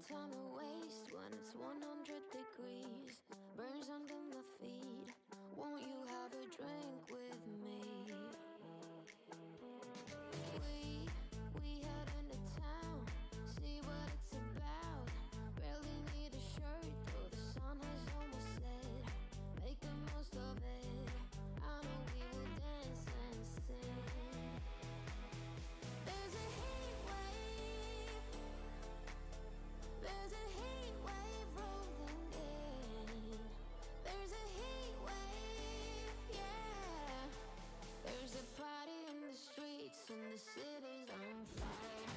time to waste when it's 100 degrees. Burns under my feet. Won't you have a drink with me? We head into town, see what it's about. Barely need a shirt, though the sun has almost set. Make the most of it. I know we will dance and sing. There's a heat wave. There's a heat wave rolling in. There's a heat wave, yeah. There's a party in the streets and the city's on fire.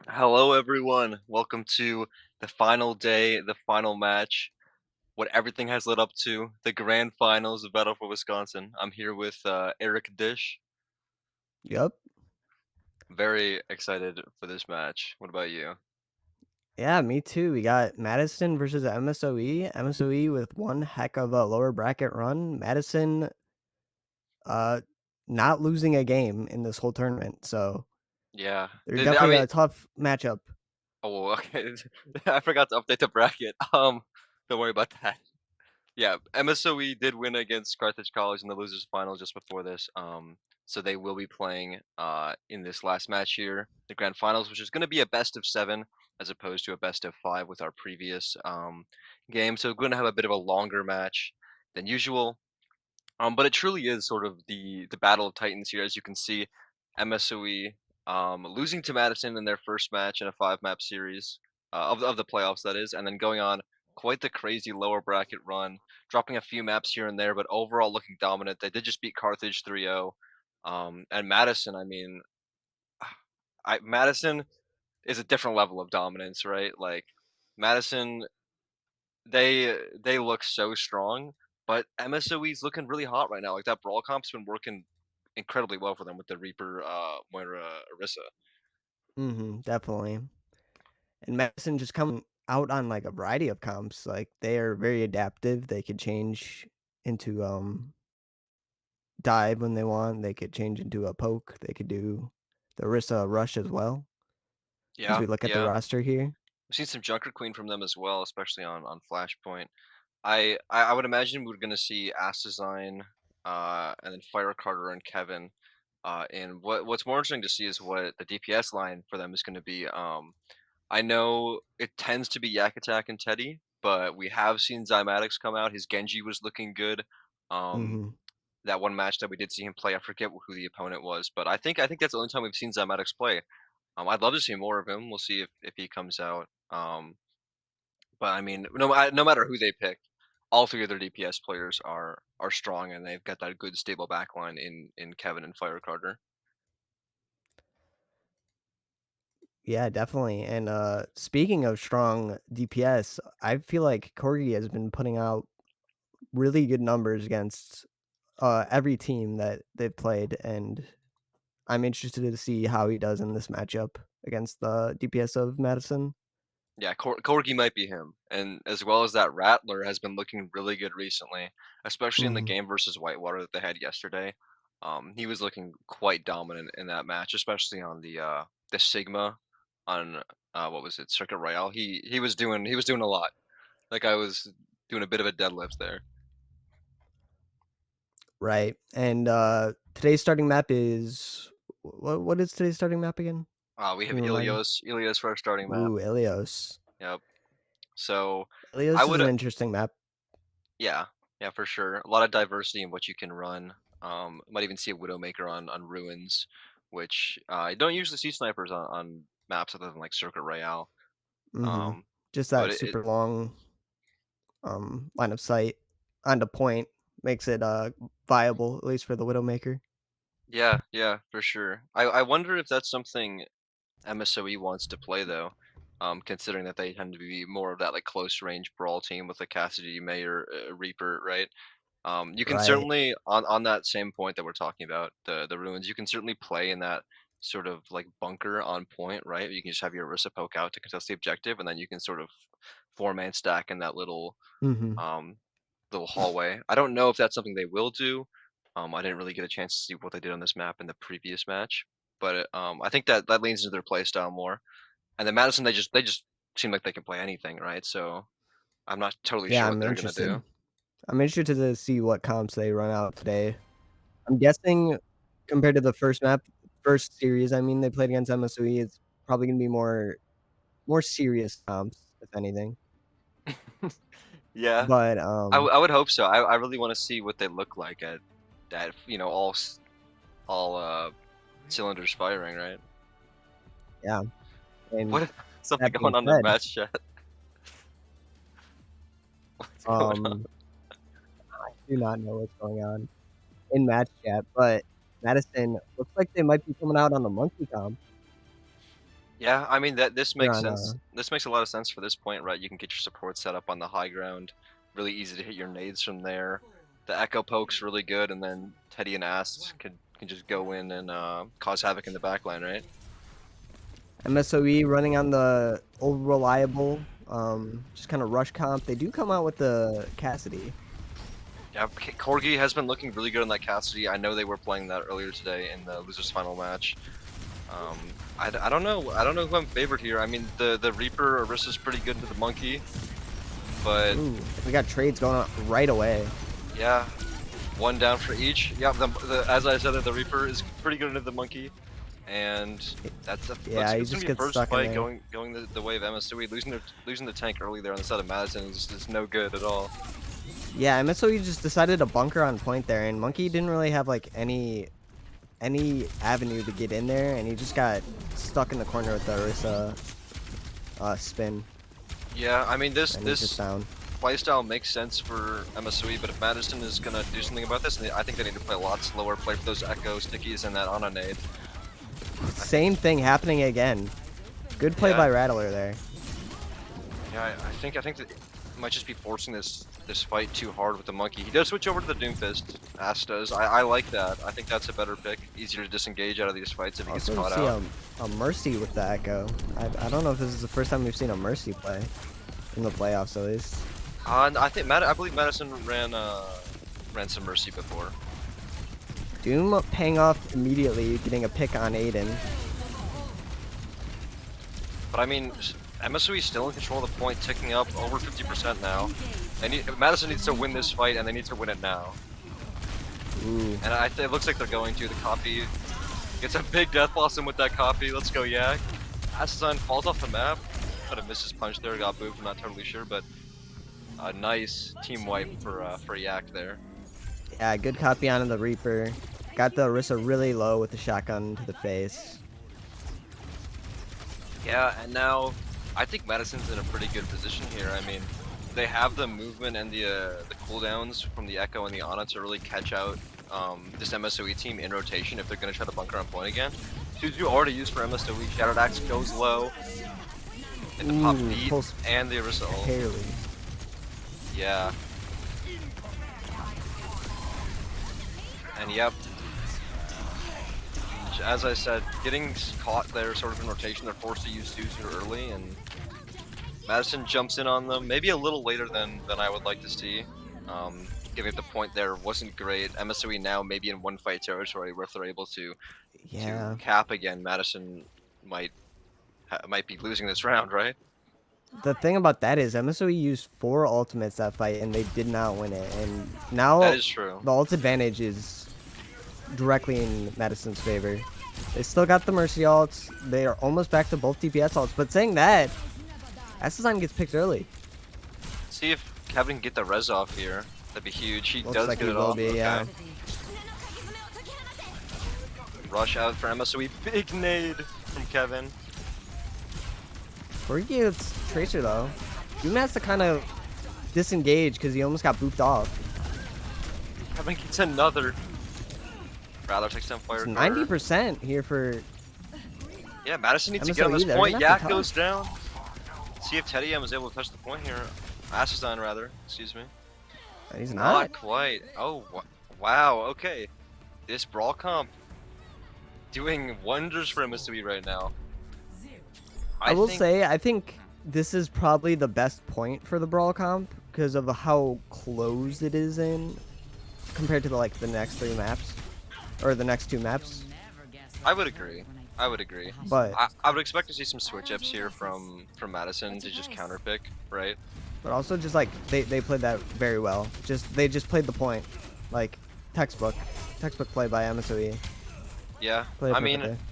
Hello, everyone. Welcome to the final day, the final match, what everything has led up to, the grand finals of Battle for Wisconsin. I'm here with Eric Dish. Yep. Very excited for this match. What about you? Yeah, me too. We got Madison versus MSOE. MSOE with one heck of a lower bracket run. Madison uh not losing a game in this whole tournament. So Yeah, they're I definitely mean, a tough matchup. oh, okay. I forgot to update the bracket. Don't worry about that. Yeah, MSOE did win against Carthage College in the losers final just before this. So they will be playing in this last match here, the grand finals, which is going to be a best of 7 as opposed to a best of 5 with our previous game. So we're going to have a bit of a longer match than usual. But it truly is sort of the battle of titans here, as you can see, MSOE losing to Madison in their first match in a 5-map series of the playoffs, that is, and then going on quite the crazy lower bracket run, dropping a few maps here and there, but overall looking dominant. They did just beat Carthage 3-0, and Madison. I mean, Madison is a different level of dominance, right? Like Madison, they look so strong, but MSOE's looking really hot right now. Like that brawl comp's been working incredibly well for them with the Reaper, Moira, Orisa. Definitely. And Madison just coming out on like a variety of comps. Like they are very adaptive. They could change into dive when they want. They could change into a poke. They could do the Rissa rush as well. As Yeah, we look at the yeah. roster here. We've seen some Junker Queen from them as well, especially on Flashpoint. I would imagine we're gonna see Astazyne, and then Fire Carter and Kevin. And what's more interesting to see is what the DPS line for them is going to be. I know it tends to be Yak Attack and Teddy, but we have seen Zymatics come out. His Genji was looking good. Um, hmm that one match that we did see him play, I forget who the opponent was, but I think that's the only time we've seen Zymatics play. I'd love to see more of him. We'll see if he comes out. But I mean, no matter who they pick, all three of their DPS players are strong, and they've got that good stable backline in Kevin and Fire Carter. Yeah, definitely. And speaking of strong DPS, I feel like Corgi has been putting out really good numbers against every team that they've played, and I'm interested to see how he does in this matchup against the DPS of Madison. Yeah, Corgi might be him, and as well as that Rattler has been looking really good recently, especially in the hmm game versus Whitewater that they had yesterday. He was looking quite dominant in that match, especially on the Sigma on what was it, Circuit Royale. He was doing a lot. Like I was doing a bit of a deadlift there. Right, and Today's starting map is what is today's starting map again? We have Can you remind me? Ilios for our starting map. Ooh, Ilios. Yep. So I Ilios is would, an interesting map. yeah, yeah, for sure. A lot of diversity in what you can run. Might even see a Widowmaker on ruins, which I don't usually see snipers on maps other than like Circuit Royale. Mhm. Um, Just but that it super long, line of sight onto point makes it, viable, at least for the Widowmaker. yeah, yeah, for sure. I wonder if that's something MSOE wants to play though, considering that they tend to be more of that like close range brawl team with the Cassidy, Mayor, Reaper, right? You can Right. certainly on that same point that we're talking about the ruins. You can certainly play in that sort of like bunker on point, right? You can just have your Orisa poke out to contest the objective, and then you can sort of four-man stack in that Mhm. um, little hallway. I don't know if that's something they will do. I didn't really get a chance to see what they did on this map in the previous match, but I think that that leans into their play style more. And then Madison, they just seem like they can play anything, right? So I'm not totally Yeah, sure what I'm they're gonna interested. do. I'm interested to see what comps they run out today. I'm guessing compared to the first series, I mean, they played against MSOE, it's probably gonna be more serious comps, if anything. Yeah, But, I would hope so. I really want to see what they look like at all cylinders firing, right? yeah, and What is something that being going on in said, match chat? What's going on? um, I do not know what's going on in match chat, but Madison looks like they might be coming out on the monkey comp Yeah, I mean that this here makes on, sense. This makes a lot of sense for this point, right? You can get your support set up on the high ground. Really easy to hit your nades from there. The echo poke's really good, and then Teddy and Ast can just go in and cause havoc in the backline, right? MSOE running on the old reliable, just kinda rush comp. They do come out with the Cassidy. Yeah, Corgi has been looking really good on that Cassidy. I know they were playing that earlier today in the losers final match. I don't know. I don't know who I'm favored here. I mean, the Reaper Orisa's pretty good to the Monkey, but Ooh, we got trades going on right away. yeah, one down for each. Yeah, as I said, the Reaper is pretty good into the Monkey, and Yeah, he it's gonna just be the gets first stuck in fight there. going the way of MSOE. Losing the tank early there on the side of Madison is no good at all. Yeah, MSOE just decided to bunker on point there, and Monkey didn't really have, like, any avenue to get in there, and he just got stuck in the corner with the Orisa, spin, Yeah, I mean and he's just this down. playstyle makes sense for MSOE, but if Madison is gonna do something about this, I think they need to play a lot slower, play for those echo stickies and that on a nade. I think, Same thing happening again. Good play yeah, by Rattler there. yeah, I think that it might just be forcing this fight too hard with the Monkey. He does switch over to the Doomfist. Ass does. I like that. I think that's a better pick. Easier to disengage out of these fights if he gets Also caught see out. a Mercy with the Echo. I don't know if this is the first time we've seen a Mercy play in the playoffs at least. And I think I believe Madison ran some Mercy before. Doom paying off immediately, getting a pick on Aiden. But I mean, MSOE still in control of the point, ticking up over 50% now. Madison needs to win this fight, and they need to win it now. Ooh. And it looks like they're going to. The copy gets a big Death Blossom with that copy. Let's go, Yak. Assan falls off the map. Kind of missed his punch there, got booped, I'm not totally sure, but a nice team wipe for Yak there. Yeah, good copy onto the Reaper. Got the Orisa really low with the shotgun to the face. Yeah, and now I think Madison's in a pretty good position here. I mean, they have the movement and the cooldowns from the Echo and the Ana to really catch out this MSOE team in rotation if they're going to try to bunker on point again. Suzu already used for MSOE. Shattered Axe goes low. And the pop beat Pulse and the Orisa ult. barely. Yeah. And yep. As I said, getting caught there sort of in rotation, they're forced to use Suzu early, and Madison jumps in on them, maybe a little later than I would like to see. Giving it the point there wasn't great. MSOE now maybe in one fight territory where if they're able to Yeah. cap again, Madison might be losing this round, right? The thing about that is MSOE used 4 ultimates that fight and they did not win it. And That now is true. the ult advantage is directly in Madison's favor. They still got the Mercy ults. They are almost back to both DPS ults. But saying that, Assassine gets picked early. See if Kevin can get the res off here. That'd be huge. He Looks does like get he it will off. be, yeah. Rush out for MSOE. Big nade from Kevin. Corgi gets Tracer though. Doom has to kind of disengage because he almost got booped off. Kevin gets another. Rattler takes down fire. It's 90% here for. Yeah, Madison needs to get on MSOE, this they're point. gonna have Yak to goes down. See if Teddy M is able to touch the point here. Assassin rather. Excuse me. He's Not not. quite. Oh, wow. Okay. This brawl comp doing wonders for MSOE right now. I will say, I think this is probably the best point for the brawl comp because of how close it is in compared to the next 3 maps or the next 2 maps. I would agree. I would agree. But I would expect to see some switch ups here from Madison to just counter pick, right? but also just they played that very well. They just played the point, like textbook play by MSOE. Yeah. Played it I mean, perfectly.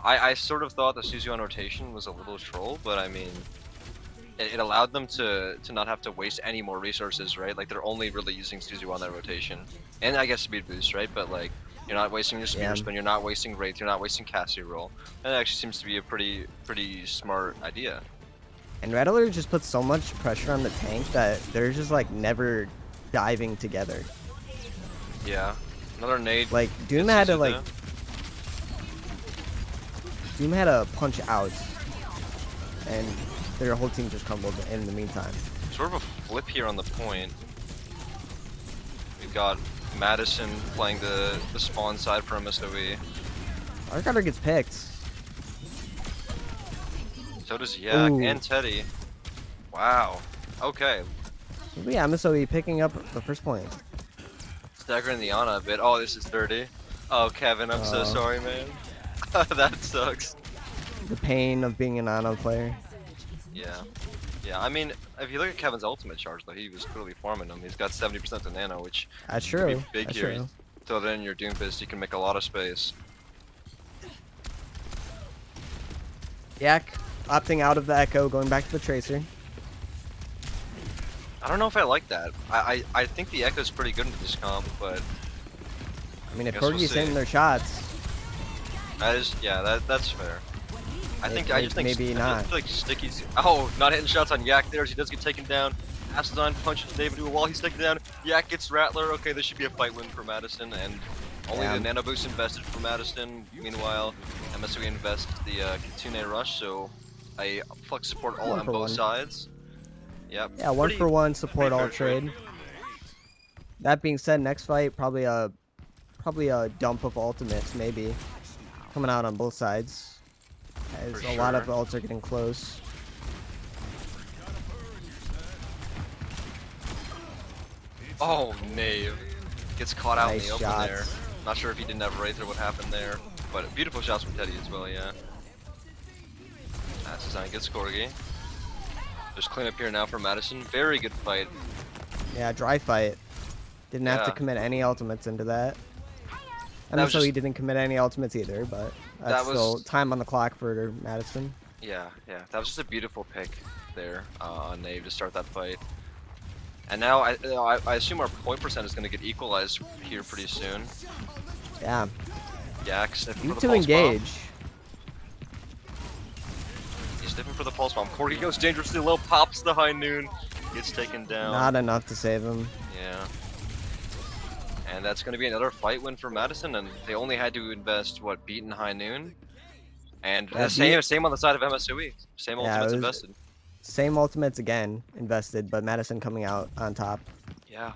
I sort of thought the Suzu on rotation was a little troll, but I mean, it allowed them to not have to waste any more resources, right? Like they're only really using Suzu on that rotation, and I guess speed boost, right? But like you're not wasting your spear spin, you're not wasting Wraith, you're not wasting Cassie roll. That actually seems to be a pretty smart idea. And Rattler just puts so much pressure on the tank that they're just never diving together. Yeah, another nade. Like Doom had to Doom had to punch out, and their whole team just crumbled in the meantime. Sort of a flip here on the point. We've got Madison playing the spawn side for MSOE. Arcutter gets picked. So does Yak Ooh. and Teddy. Wow. Okay. Yeah, MSOE picking up the first point. Staggering the Ana a bit. Oh, this is dirty. Oh, Kevin, I'm so sorry, man. That sucks. The pain of being an Ana player. Yeah. Yeah, I mean, if you look at Kevin's ultimate charge, though, he was clearly farming them. He's got 70% to nano, which That's could true. be big That's here. true. Throw that in your Doom Fist, you can make a lot of space. Yak opting out of the Echo, going back to the Tracer. I don't know if I like that. I think the Echo's pretty good into this comp, but I mean, if Guess we'll Corgi's see. hitting their shots, that is, yeah, that's fair. I just think maybe I not. feel like Sticky's. Oh, not hitting shots on Yak there. He does get taken down. Aston punches David to a wall. He's taken down. Yak gets Rattler. Okay, this should be a fight win for Madison, and only the nano boost invested for Madison. Meanwhile, MSOE invests the Kitsune rush, so a flex support all on both sides. Yep. Yeah, 1-for-1 support all trade. That being said, next fight probably a dump of ultimates maybe coming out on both sides. As For a lot of sure. ults are getting close. Oh, Knave. Gets caught out in Nice the open shots. there. Not sure if he didn't have Wraith or what happened there. But beautiful shots from Teddy as well, yeah. That's design. Good Corgi. Just clean up here now for Madison. Very good fight. Yeah, dry fight. Didn't have to Yeah. commit any ultimates into that. That was MSOE just- didn't commit any ultimates either, but that's That was- still time on the clock for Madison. Yeah, yeah. That was just a beautiful pick there on Knave to start that fight. And now I assume our point percent is going to get equalized here pretty soon. Yeah, Yak sniffing you for the to pulse bomb. engage. He's sniffing for the pulse bomb. Corgi goes dangerously low, pops the high noon, gets taken down. Not enough to save him. Yeah. And that's going to be another fight win for Madison, and they only had to invest, what, beaten high noon? And Yeah, same on the side of MSOE. Same Yeah, ultimates it was- invested. Same ultimates again invested, but Madison coming out on top. Yeah.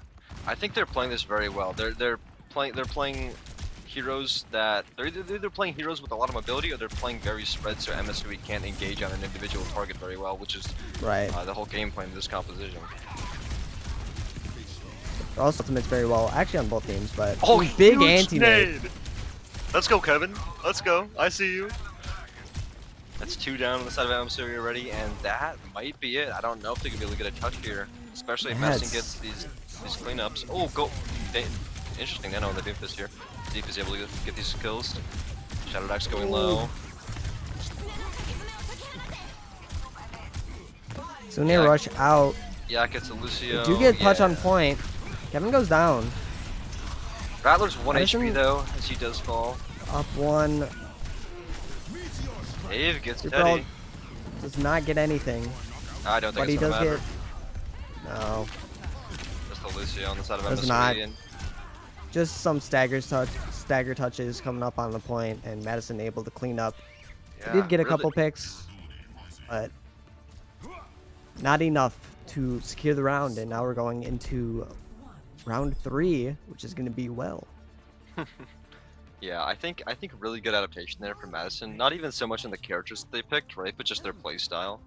I think they're playing this very well. They're playing heroes that they're either playing heroes with a lot of mobility, or they're playing very spread so MSOE can't engage on an individual target very well, which is Right. the whole game plan of this composition. They're also ultimates very well, actually on both teams, but Oh, big huge anti-nade. Let's go, Kevin. Let's go. I see you. That's 2 down on the side of MSOE already, and that might be it. I don't know if they could be able to get a touch here, especially if Yeah, Madison it's- gets these cleanups. Oh, go. Interesting nano on the Doom Fist here. Deep is able to get these kills. Shadow Dax going low. Soon they Yeah. rush out. Yak gets a Lucio. Do get touch on yeah. point. Kevin goes down. Rattler's 1 HP Madison- though, as he does fall. Up one. Dave gets Super Ult Teddy. does not get anything. I don't think But he it's does gonna matter. get. No. Just a Lucio on the side of Does MSOE. not. And Just some stagger touches coming up on the point, and Madison able to clean up. yeah, He did get a really- couple picks, but not enough to secure the round. And now we're going into round 3, which is going to be well. Yeah, I think really good adaptation there for Madison. Not even so much in the characters that they picked, right? But just their play style.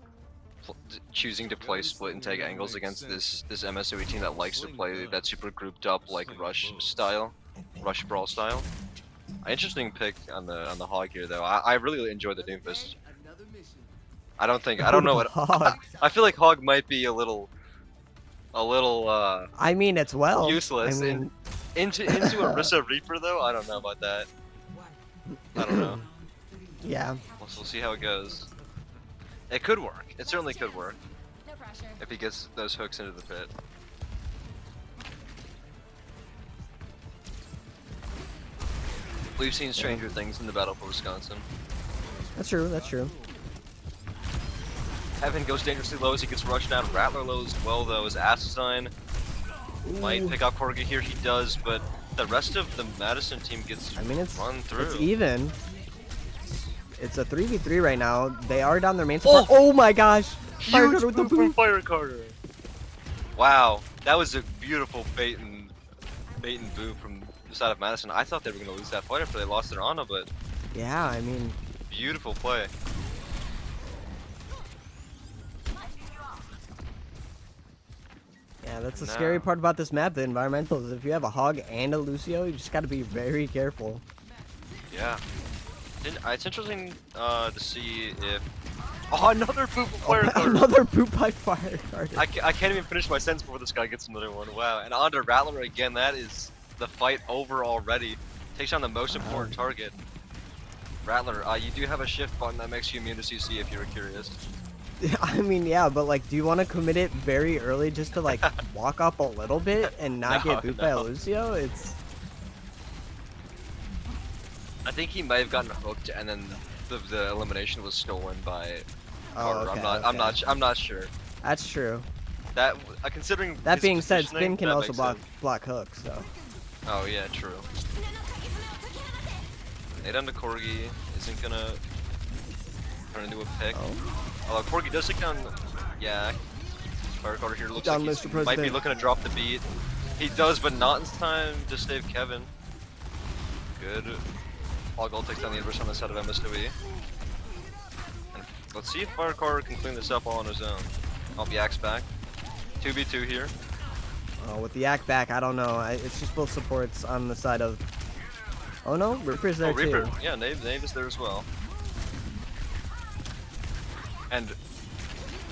Choosing to play split and tag angles against this MSOE team that likes to play that super grouped up like rush brawl style. Interesting pick on the Hog here though. I really enjoy the Doomfist. I don't know what Hog. I feel like Hog might be a little I mean, it's well. useless. I mean, Into Orisa Reaper though, I don't know about that. I don't know. yeah. We'll see how it goes. It could work. It certainly could work No pressure. if he gets those hooks into the pit. We've seen stranger things in the battle for Wisconsin. That's true. That's true. Evan goes dangerously low as he gets rushed down. Rattler low as well though as Assassin might Ooh. pick out Corgi here. He does, but the rest of the Madison team gets I mean, it's run through. It's even. It's a 3v3 right now. They are down their main support. Oh my gosh! Fire Huge Cutter with the move from boom. Fire Carter. Wow, that was a beautiful bait and boom from the side of Madison. I thought they were gonna lose that fight after they lost their Ana, but Yeah, I mean, beautiful play. yeah, that's the No. scary part about this map. The environmentals. If you have a Hog and a Lucio, you just got to be very careful. Yeah. It's interesting to see if. Oh, another boop from Fire Carter. Another boot by Fire Carter. I can't even finish my sentence before this guy gets another one. Wow. And on to Rattler again. That is the fight over already. Takes on the most important target. Rattler, you do have a shift button that makes you immune to CC if you were curious. I mean, yeah, but like, do you want to commit it very early just to like walk up a little bit and not No, get booped by a no. Lucio? It's I think he might have gotten hooked and then the elimination was stolen by oh, Carter. okay, I'm not sure. That's true. That considering That his being said, positioning, Spin can that also makes block hooks. So sense. Oh yeah, true. Nade onto Corgi isn't gonna turn into a pick. Oh. Although Corgi does take down, yeah. Fire Carter here looks Down, like Mr. he might be President. looking to drop the beat. He does, but not in time to save Kevin. Good. Hoggle takes down the inverse on the side of MSOE. And let's see if Fire Carter can clean this up all on his own. Oh, Yak's back. 2v2 here. with the Yak back, I don't know. It's just both supports on the side of. Oh no, Reaper's there Oh, Reaper. too. Yeah, Nave is there as well. And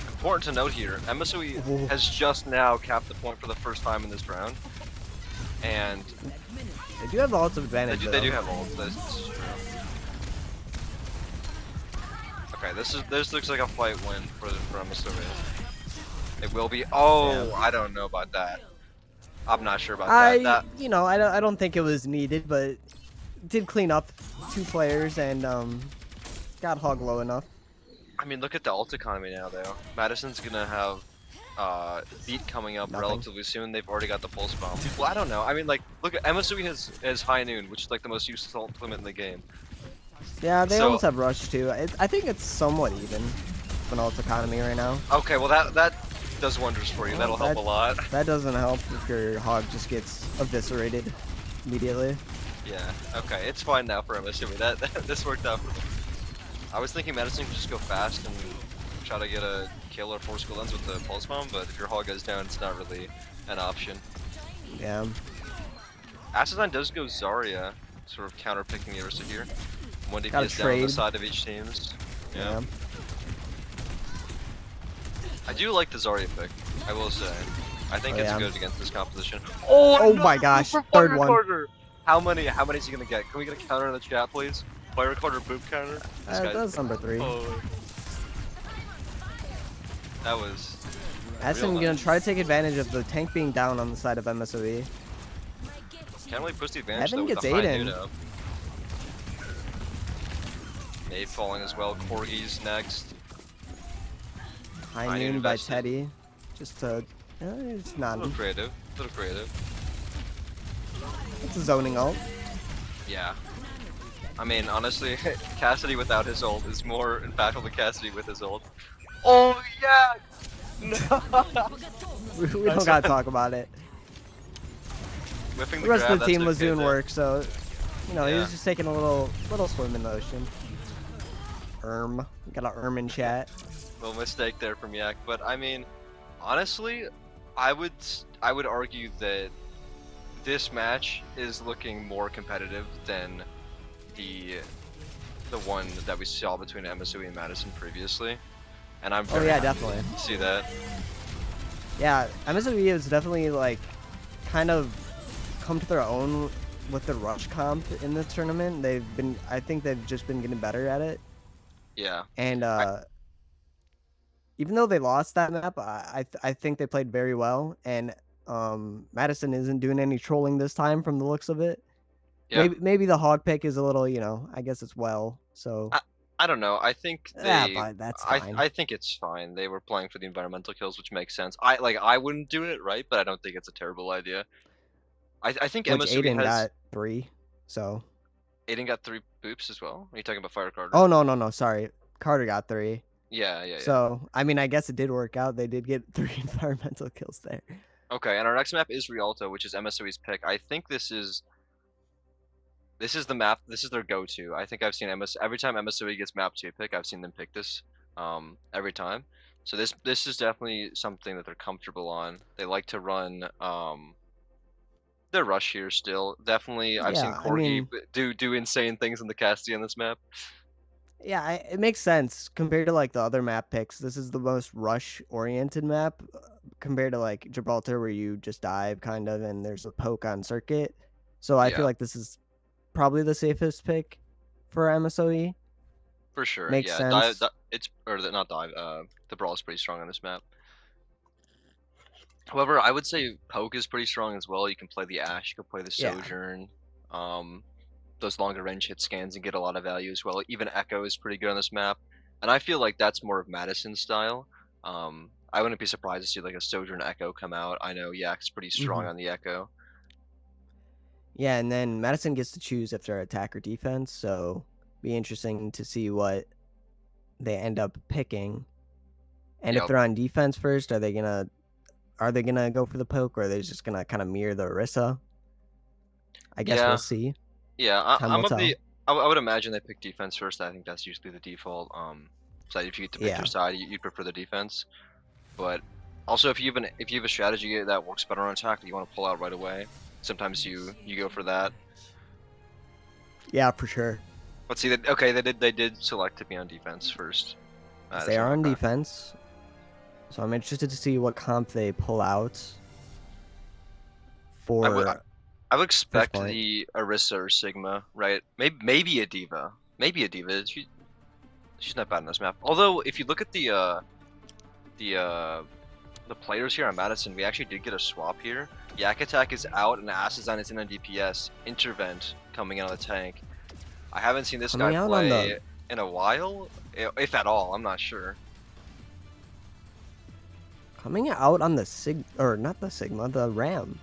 important to note here, MSOE Ooh. has just now capped the point for the first time in this round. And They do have the ultimate they advantage. do though. have ults, this is true. Okay, this looks like a fight win for MSOE. It will be. Oh, Yeah. I don't know about that. I'm not sure about that. I don't think it was needed, but did clean up 2 players and got Hog low enough. I mean, look at the ult economy now, though. Madison's gonna have beat coming up Nothing. relatively soon. They've already got the pulse bomb. Well, I don't know. I mean, like, look at MSOE has high noon, which is like the most useless ult limit in the game. Yeah, they So- almost have Rush too. I think it's somewhat even with ult economy right now. Okay, well that does wonders for you. That'll help a lot. That doesn't help if your Hog just gets eviscerated immediately. Yeah. Okay, it's fine now for MSOE. That this worked out for them. I was thinking Madison could just go fast and try to get a kill or force cooldowns with the pulse bomb, but if your Hog goes down, it's not really an option. Yeah. Assassin does go Zarya, sort of counter picking the Orisa here. 1 Gotta DPS down on the trade. side of each team's. Yeah. I do like the Zarya pick, I will say. I think Oh, it's yeah. good against this composition. Oh my gosh, third one. How many is he gonna get? Can we get a counter in the chat, please? Fire card or boop counter? This guy. That's number 3. Oh, that was. Madison real gonna nice. try to take advantage of the tank being down on the side of MSOE. Can't really push the advantage Evan though with gets the high Aiden. nude up. Nade falling as well. Corgi's next. High High noon noon by invested. Teddy. Just to, it's A not. little creative. A little creative. It's a zoning ult. Yeah. I mean, honestly, Cassidy without his ult is more impactful than Cassidy with his ult. Oh yeah! We don't gotta talk about it. Whipping The rest grab, of the team that's was okay doing there. work, so he Yeah. was just taking a little swim in the ocean. Got a in chat. Little mistake there from Yak, but I mean, honestly, I would argue that this match is looking more competitive than the one that we saw between MSOE and Madison previously, and I'm very Oh yeah, happy definitely. to see that. Yeah, MSOE is definitely like kind of come to their own with the rush comp in the tournament. I think they've just been getting better at it. Yeah. And even though they lost that map, I think they played very well. And Madison isn't doing any trolling this time from the looks of it. Yeah. Maybe the hog pick is a little, I guess it's well. So I don't know. I think yeah, they. but that's fine. I think it's fine. They were playing for the environmental kills, which makes sense. I wouldn't do it, right? But I don't think it's a terrible idea. I think Which MSOE Aiden has. got 3. So Aiden got 3 boops as well. Are you talking about Fire Carter? oh no, sorry. Carter got 3. Yeah. So I mean, I guess it did work out. They did get 3 environmental kills there. Okay, and our next map is Rialto, which is MSOE's pick. I think this is the map. This is their go-to. I think I've seen every time MSOE gets map 2 pick, I've seen them pick this every time. So this is definitely something that they're comfortable on. They like to run their rush here still. Definitely, I've seen Yeah, I Corgi mean- do insane things in the Cassidy on this map. Yeah, it makes sense compared to like the other map picks. This is the most rush oriented map compared to like Gibraltar where you just dive kind of and there's a poke on circuit. So I Yeah. feel like this is probably the safest pick for MSOE. For sure. Makes yeah, sense. not dive. The brawl is pretty strong on this map. However, I would say poke is pretty strong as well. You can play the Ash, you can play the Yeah. Sojourn. Those longer range hit scans and get a lot of value as well. Even Echo is pretty good on this map, and I feel like that's more of Madison's style. I wouldn't be surprised to see like a Sojourn Echo come out. I know Yak's pretty strong on the Echo. Yeah, and then Madison gets to choose if they're attack or defense, so be interesting to see what they end up picking. And if Yep. they're on defense first, are they gonna go for the poke, or are they just gonna kind of mirror the Orisa? I guess Yeah. we'll see. Yeah, Time I'm will of the. tell. I would imagine they pick defense first. I think that's usually the default. So if you get to pick Yeah. your side, you'd prefer the defense. But also, if you have a strategy that works better on attack that you want to pull out right away, sometimes you go for that. Yeah, for sure. Let's see. Okay, they did select to be on defense first. They are on okay. defense, so I'm interested to see what comp they pull out for. I would expect point. the Orisa or Sigma, right? Maybe a Diva. Maybe a Diva. She's not bad on this map. Although, if you look at the players here on Madison, we actually did get a swap here. Yak Attack is out and Assazine is in on DPS. Intervent coming in on the tank. I haven't seen this Coming guy out on play the- in a while, if at all. I'm not sure. Coming out on the not the Sigma, the Ram.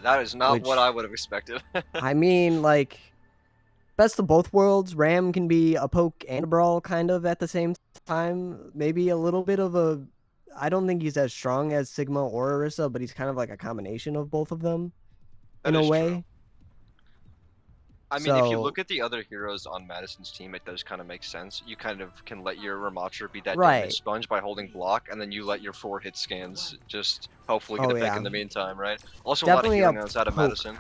That is not Which- what I would have expected. I mean, like, best of both worlds. Ram can be a poke and a brawl kind of at the same time. Maybe a little bit of a. I don't think he's as strong as Sigma or Orisa, but he's kind of like a combination of both of them That in a is way. true. I mean, if you So- look at the other heroes on Madison's team, it does kind of make sense. You kind of can let your Ramattra be that Right. damage sponge by holding block, and then you let your 4 hit scans just hopefully get Oh, a pick yeah. in the meantime, right? Also, Definitely a lot of a healing outside of poke. Madison.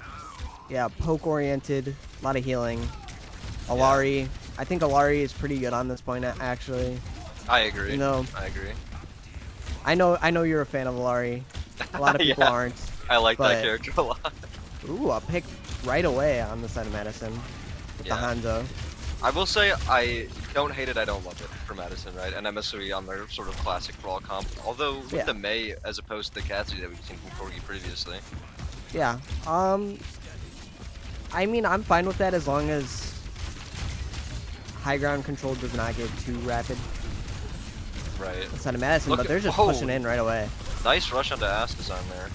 Yeah, poke oriented, a lot of healing. Alari, I think Alari is pretty good on this point actually. I agree. You know, I agree. I know you're a fan of Alari. A lot of people Yeah. aren't. I like but- that character a lot. Ooh, a pick right away on the side of Madison with the Yeah. Hanzo. I will say I don't hate it, I don't love it for Madison, right? And MSOE on their sort of classic brawl comp. Although with Yeah. the Mei as opposed to the Katsu that we've seen from Corgi previously. Yeah. I mean, I'm fine with that as long as high ground control does not get too rapid. Right. Inside of Madison, Look but at- they're just oh. pushing in right away. Nice rush onto Astas on there.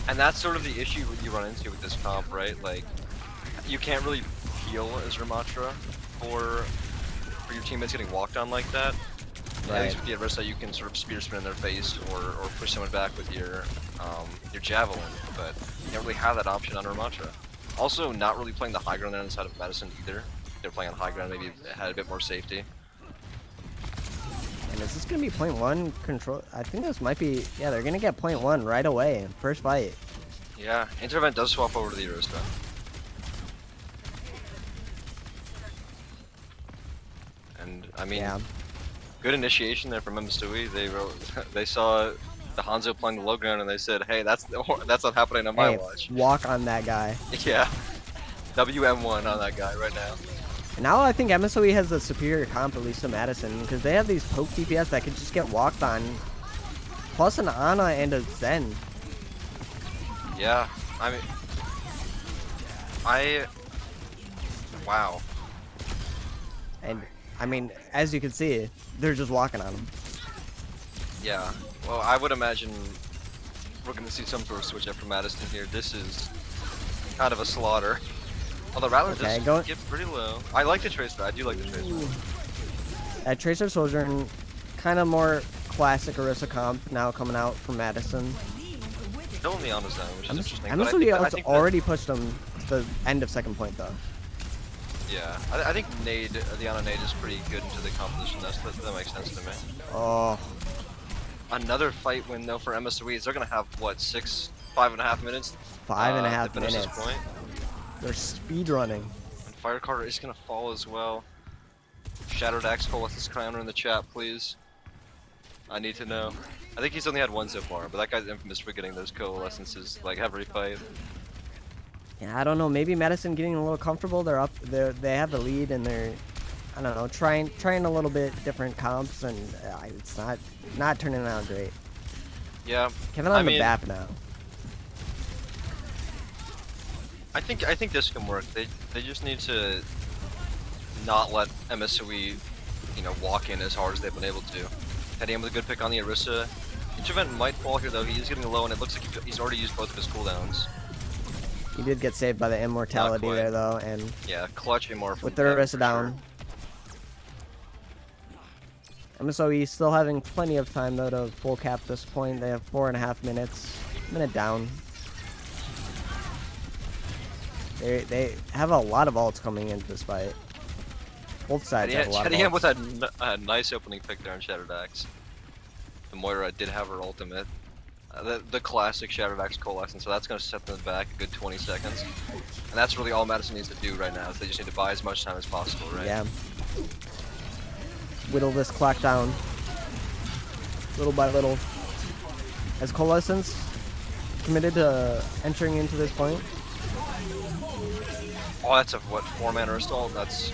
And that's sort of the issue you run into with this comp, right? Like, you can't really heal as Ramatra for your teammates getting walked on like that. At least with the Arista, you can sort of spear spin in their face or push someone back with your javelin, but you don't really have that option on Ramatra. Also, not really playing the high ground there inside of Madison either. They're playing on high ground, maybe it had a bit more safety. And is this going to be point one control? I think this might be, yeah, they're going to get point one right away. First fight. Yeah, Intervent does swap over to the Arista. And, I mean, Yeah. good initiation there from MSOE. They saw the Hanzo playing the low ground and they said, hey, that's not happening on my Hey, watch. walk on that guy. Yeah. WM1 on that guy right now. And now I think MSOE has a superior comp, at least to Madison, because they have these poke DPS that can just get walked on. Plus an Ana and a Zen. Yeah, I mean, wow. And, I mean, as you can see, they're just walking on him. Yeah, well, I would imagine we're going to see some sort of switch up from Madison here. This is kind of a slaughter. Although Rattler does get pretty low. I like the Tracer. I do like the Tracer. At Tracer Sojourn, kind of more classic Orisa comp now coming out from Madison. Still in the Ana zone, which is interesting. MSOE has already pushed them to the end of second point, though. Yeah, I think nade, the Ana nade is pretty good into the composition. That makes sense to me. Oh. Another fight win though for MSOE. They're gonna have what 5.5 minutes? 5.5 to finish minutes. this point. They're speed running. And Firecarter is gonna fall as well. Shadowed Axe Coalescence Crowner in the chat, please. I need to know. I think he's only had one so far, but that guy's infamous for getting those coalescences like every fight. Yeah, I don't know. Maybe Madison getting a little comfortable. They're up. They have the lead, and they're, I don't know, trying a little bit different comps, and it's not turning out great. Yeah. Kevin on the BAP now. I think this can work. They just need to not let MSOE, walk in as hard as they've been able to. Heading in with a good pick on the Orisa. Intervent might fall here though. He is getting low, and it looks like he's already used both of his cooldowns. He did get saved by the immortality there though, and yeah, clutch immortal with the Orisa down. MSOE still having plenty of time though to full cap this point. They have 4.5 minutes. Minute down. They have a lot of ults coming into this fight. Both sides have a lot of ults. With a nice opening pick there on Shattered Axe. The Moira did have her ultimate. The classic Shattered Axe Coalescence, so that's going to set them back a good 20 seconds. And that's really all Madison needs to do right now, is they just need to buy as much time as possible, right? Yeah. Whittle this clock down. Little by little. As Coalescence committed to entering into this point. Oh, that's a, 4-mana restall? That's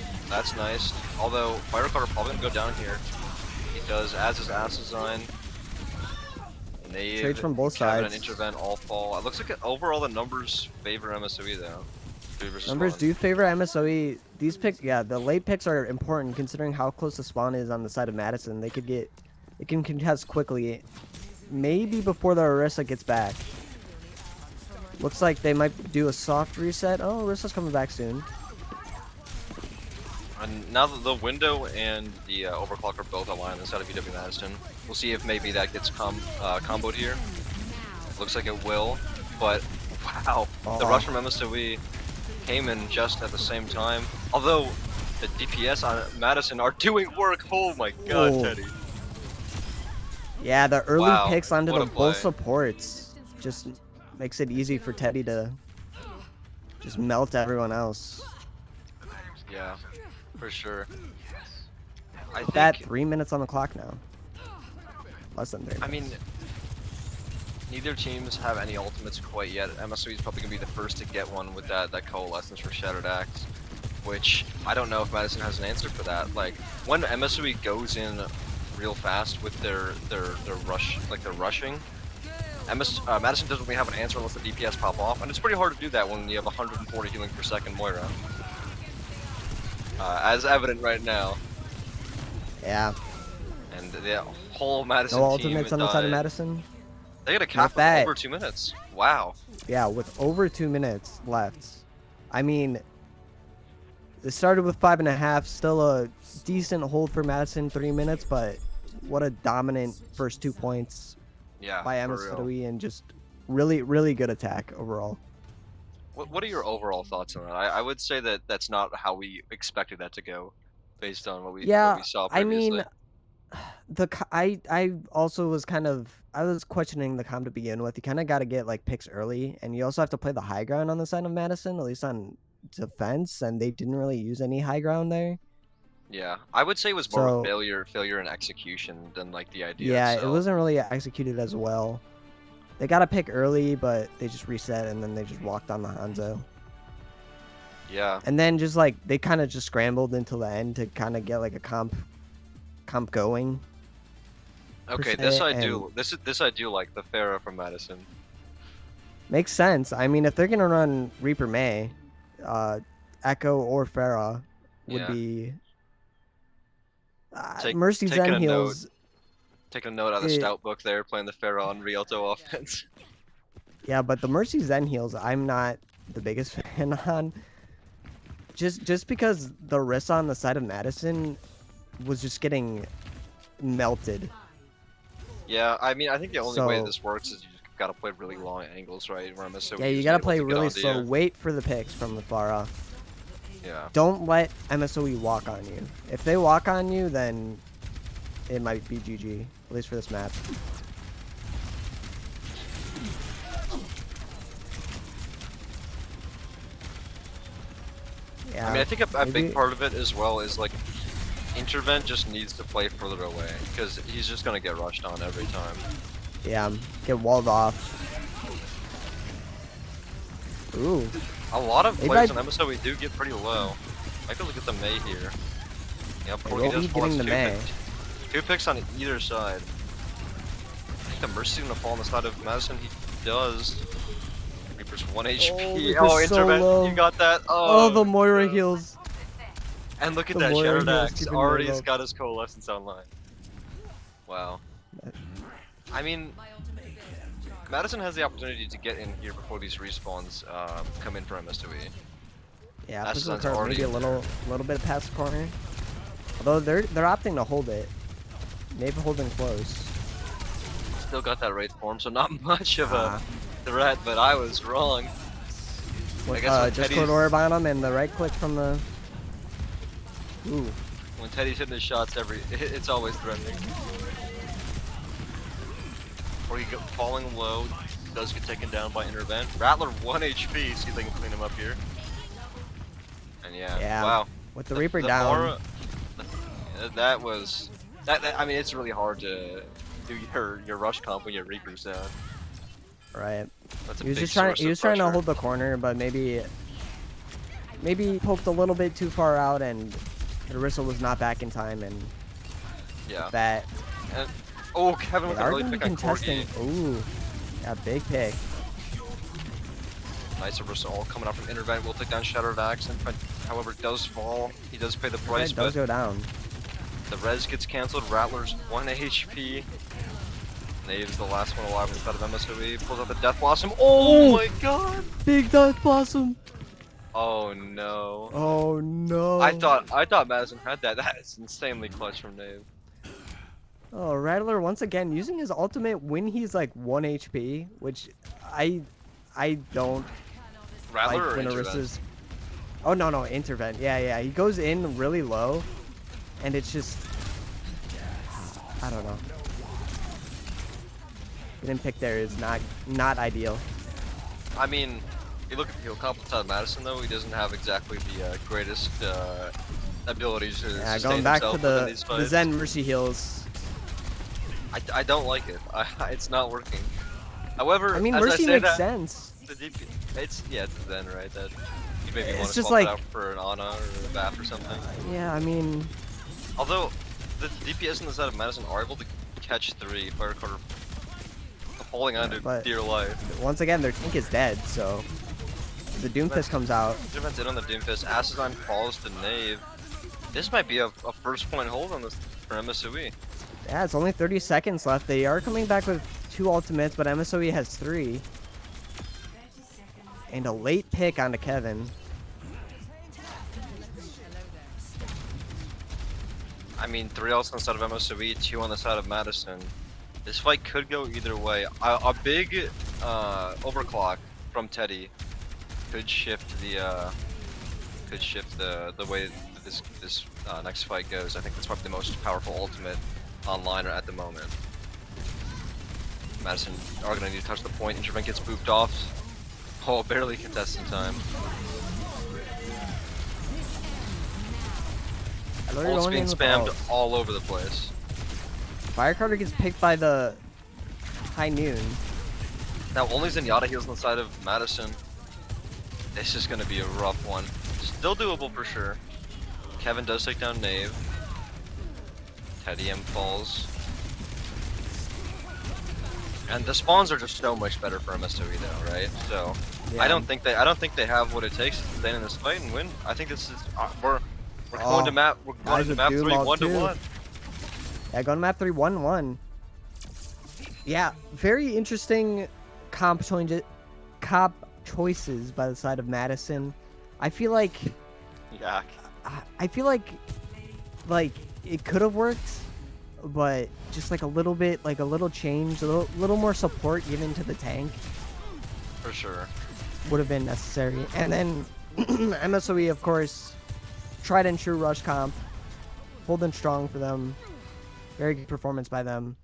nice. Although, Firecarter probably going to go down here. He does, as his Ass Design. Nade, trades from both Kevin sides. And Intervent all fall. It looks like overall the numbers favor MSOE though. Numbers do favor MSOE. These picks, yeah, the late picks are important considering how close the spawn is on the side of Madison. They can contest quickly, maybe before the Orisa gets back. Looks like they might do a soft reset. Oh, Orisa's coming back soon. And now that the window and the overclock are both aligned inside of UW-MADISON, we'll see if maybe that gets comboed here. Looks like it will, but wow, the rush from MSOE came in just at the same time. Although the DPS on Madison are doing work. Oh my god, Ooh. Teddy. Yeah, the early Wow, picks onto what the a play. both supports just makes it easy for Teddy to just melt everyone else. Yeah, for sure. I That think 3 minutes on the clock now. Less than 3 minutes. I mean, neither teams have any ultimates quite yet. MSOE is probably gonna be the first to get one with that coalescence for Shattered Axe, which I don't know if Madison has an answer for that. Like when MSOE goes in real fast with their rush, like their rushing, Madison doesn't really have an answer unless the DPS pop off, and it's pretty hard to do that when you have 140 healing per second Moira, as evident right now. Yeah. And the whole Madison No team ultimates on the side of Madison. They got a cap of over 2 minutes. Wow. Yeah, with over 2 minutes left. I mean, it started with 5.5, still a decent hold for Madison, 3 minutes, but what a dominant first 2 points by MSOE, and just really, really good attack overall. What are your overall thoughts on that? I would say that that's not how we expected that to go, based on what we saw previously. I mean, I also was I was questioning the comp to begin with. You kind of got to get like picks early, and you also have to play the high ground on the side of Madison, at least on defense, and they didn't really use any high ground there. Yeah, I would say it was more of a failure in execution than like the idea. Yeah, itself. It wasn't really executed as well. They got a pick early, but they just reset, and then they just walked on the Hanzo. Yeah. And then just like they kind of just scrambled until the end to kind of get like a comp going. Okay, this I do like, the Pharah from Madison. Makes sense. I mean, if they're gonna run Reaper May, Echo or Pharah would be Mercy Zen heals. Taking a note out of the stout book there, playing the Pharah on Rialto offense. Yeah, but the Mercy Zen heals, I'm not the biggest fan on. Just because the Rissa on the side of Madison was just getting melted. Yeah, I mean, I think the only way this works is you just gotta play really long angles, right? Yeah, you gotta play really slow. Wait for the picks from the far off. Yeah. Don't let MSOE walk on you. If they walk on you, then it might be GG, at least for this map. Yeah, I mean, I think a big part of it as well is like Intervent just needs to play further away because he's just gonna get rushed on every time. Yeah, get walled off. Ooh. A lot of players on MSOE do get pretty low. I could look at the May here. Yeah, Porky does fall the May. Two picks on either side. I think the Mercy's gonna fall on the side of Madison. He does. Reaper's 1 HP. Oh, Intervent, so you got that. Oh, the Moira heals. And look at that, Shattered Axe already has got his Coalescence online. Wow. I mean, Madison has the opportunity to get in here before these respawns come in for MSOE. Yeah, this is maybe a little bit past the corner. Although they're opting to hold it. Maybe holding close. Still got that Wraith form, so not much of a threat, but I was wrong. I guess just Discord orb on him and the right click from the... Ooh. When Teddy's hitting his shots, it's always threatening. Or he falling low, does get taken down by Intervent. Rattler 1 HP, see if they can clean him up here. And yeah, wow. With the Reaper down. That was... I mean, it's really hard to do your rush comp when your Reaper's down. Right. That's a he was big just trying to hold the corner, but maybe poked a little bit too far out, and Orisa was not back in time, and that. And, oh, Kevin with a really pick on Corgi. Ooh, yeah, big pick. Nice Orisa all coming up from Intervent. Will take down Shattered Axe, and however does fall. He does pay the price, but does go down. The res gets cancelled. Rattler's 1 HP. Nave's the last one alive inside of MSOE. Pulls out the Death Blossom. Oh my god! Big Death Blossom! Oh no. Oh no. I thought Madison had that. That is insanely clutch from Nave. Oh, Rattler once again using his ultimate when he's like 1 HP, which I don't Rattler like or Intervent? Oh no, Intervent. Yeah. He goes in really low, and it's just I don't know. Getting picked there is not ideal. I mean, you look at the heal comp inside Madison though, he doesn't have exactly the greatest abilities to sustain going back to the Zen Mercy heals. I don't like it. It's not working. However, I mean, as I Mercy say makes that, sense. the DP, it's Zen, right? That you maybe want It's to just swap it like, out for an Ana or a Bap or something. yeah, I mean, Although the DPS on the side of Madison are able to catch 3 Fire Carter falling yeah, onto but dear life. once again, their tank is dead, so the Doomfist comes out. Defense in on the Doomfist. Assassin falls to Knave. This might be a first point hold on this for MSOE. Yeah, it's only 30 seconds left. They are coming back with 2 ultimates, but MSOE has 3. And a late pick onto Kevin. I mean, 3 ults on the side of MSOE, 2 on the side of Madison. This fight could go either way. A big overclock from Teddy could shift the way that this next fight goes. I think that's probably the most powerful ultimate online at the moment. Madison are gonna need to touch the point. Intervent gets booped off. Oh, barely contesting time. Ults being spammed all over the place. Firecarter gets picked by the High Noon. Now only Zenyatta heals on the side of Madison. This is gonna be a rough one. Still doable for sure. Kevin does take down Knave. Teddy M falls. And the spawns are just so much better for MSOE though, right? So Yeah. I don't think they have what it takes to stay in this fight and win. I think this is we're going to map 3 1-1. Yeah, going to map 3 1-1. Yeah, very interesting comp choices by the side of Madison. I feel like Yak. I feel like it could have worked, but just like a little bit, like a little change, a little more support given to the tank For sure. would have been necessary. And then MSOE, of course, tried and true rush comp, holding strong for them. Very good performance by them.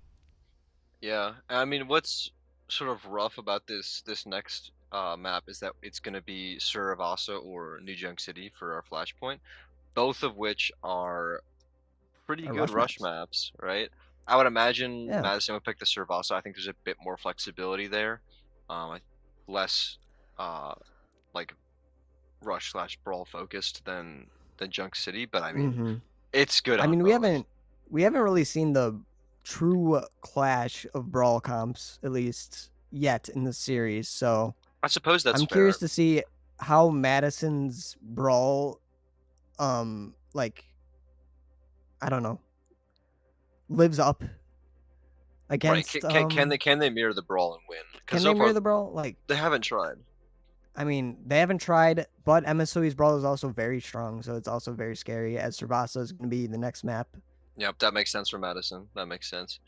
Yeah, I mean, what's sort of rough about this next map is that it's going to be Suravasa or New Junk City for our flashpoint, both of which are pretty Are good rush maps, right? I would imagine Yeah. Madison would pick the Suravasa. I think there's a bit more flexibility there, less like rush / brawl focused than Junk City. But I mean, it's good. I mean, both. we haven't really seen the true clash of brawl comps, at least yet in the series. So I suppose that's I'm fair. curious to see how Madison's brawl, like, I don't know, lives up against. Right. Can they mirror the brawl and win? Can So they mirror far, the brawl? Like, they haven't tried. I mean, they haven't tried, but MSOE's brawl is also very strong, so it's also very scary. As Suravasa is going to be the next map. Yep, that makes sense for Madison. That makes sense.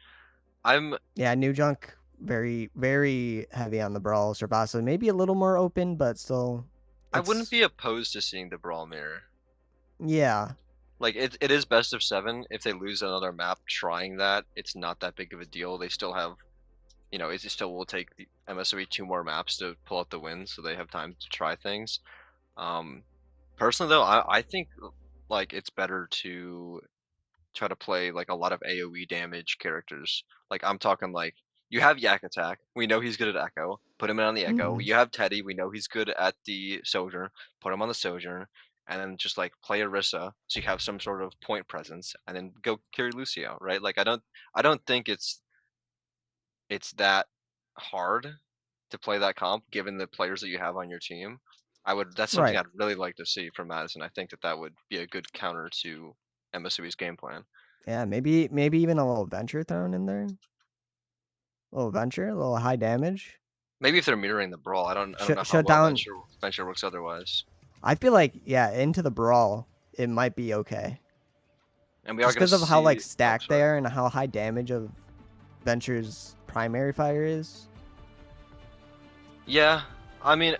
Yeah, New Junk very, very heavy on the brawl. Suravasa maybe a little more open, but still. I wouldn't be opposed to seeing the brawl mirror. Yeah. Like it is best of 7. If they lose another map trying that, it's not that big of a deal. They still have, it still will take the MSOE 2 more maps to pull out the win, so they have time to try things. Personally though, I think like it's better to try to play like a lot of AoE damage characters. Like I'm talking like you have Yak Attack. We know he's good at Echo. Put him in on the Echo. You have Teddy. We know he's good at the Sojourn. Put him on the Sojourn. And then just like play Orisa so you have some sort of point presence, and then go carry Lucio, right? Like I don't think it's that hard to play that comp given the players that you have on your team. That's something I'd really like to see from Madison. I think that would be a good counter to MSOE's game plan. Yeah, maybe even a little Venture thrown in there. A little Venture, a little high damage. Maybe if they're mirroring the brawl, I don't know how well Venture works otherwise. I feel like into the brawl, it might be okay. And we are just because of how like stacked they are and how high damage of Venture's primary fire is. Yeah, I mean,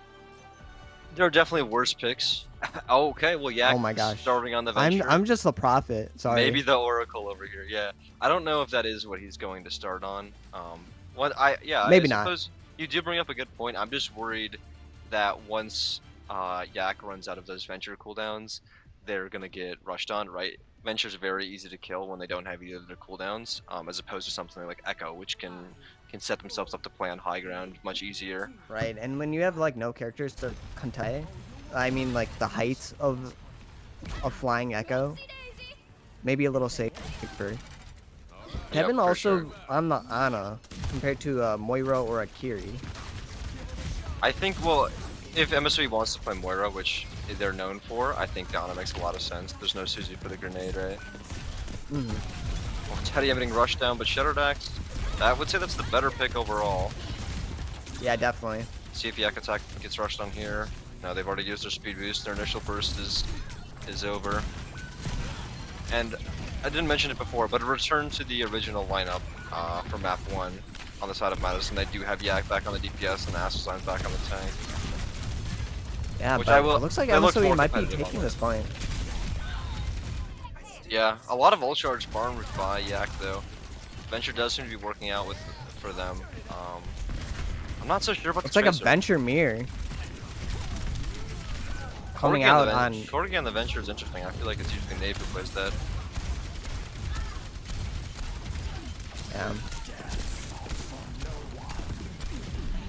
there are definitely worse picks. Okay, well, Yak. Oh my gosh. Starving on the Venture. I'm just the prophet. Sorry. Maybe the Oracle over here. Yeah, I don't know if that is what he's going to start on. Maybe I suppose you do bring up a good point. I'm just worried that once Yak runs out of those Venture cooldowns, they're gonna get rushed on. Right? Venture's very easy to kill when they don't have either of their cooldowns, as opposed to something like Echo, which can can set themselves up to play on high ground much easier. Right, and when you have like no characters to contest, I mean like the height of a flying echo, maybe a little safer. Kevin for also sure. on the Ana compared to a Moira or a Kiri. I think, well, if MSOE wants to play Moira, which they're known for, I think Ana makes a lot of sense. There's no Suzy for the grenade, right? Well, Teddy getting rushed down, but Shadowdax, I would say that's the better pick overall. Yeah, definitely. See if Yak attack gets rushed on here. No, they've already used their speed boost. Their initial burst is over. And I didn't mention it before, but a return to the original lineup for map 1 on the side of Madison. They do have Yak back on the DPS and Assassins back on the tank. Yeah, Which but I will- it looks like they look MSOE more might be competitive on taking this. this point. Yeah, a lot of ult charge farmed by Yak though. Venture does seem to be working out for them. I'm not so sure about Looks the like a Tracer. Venture mirror coming Corgi out on on. Corgi on the Venture is interesting. I feel like it's usually Nave who plays that. Yeah.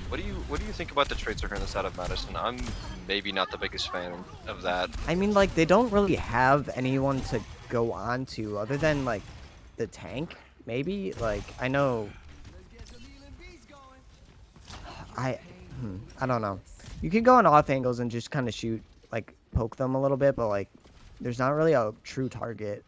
What do you think about the Tracer here on the side of Madison? I'm maybe not the biggest fan of that. I mean, like they don't really have anyone to go on to other than like the tank. Maybe like I know. I don't know. You can go on off angles and just kind of shoot, like poke them a little bit, but like there's not really a true target.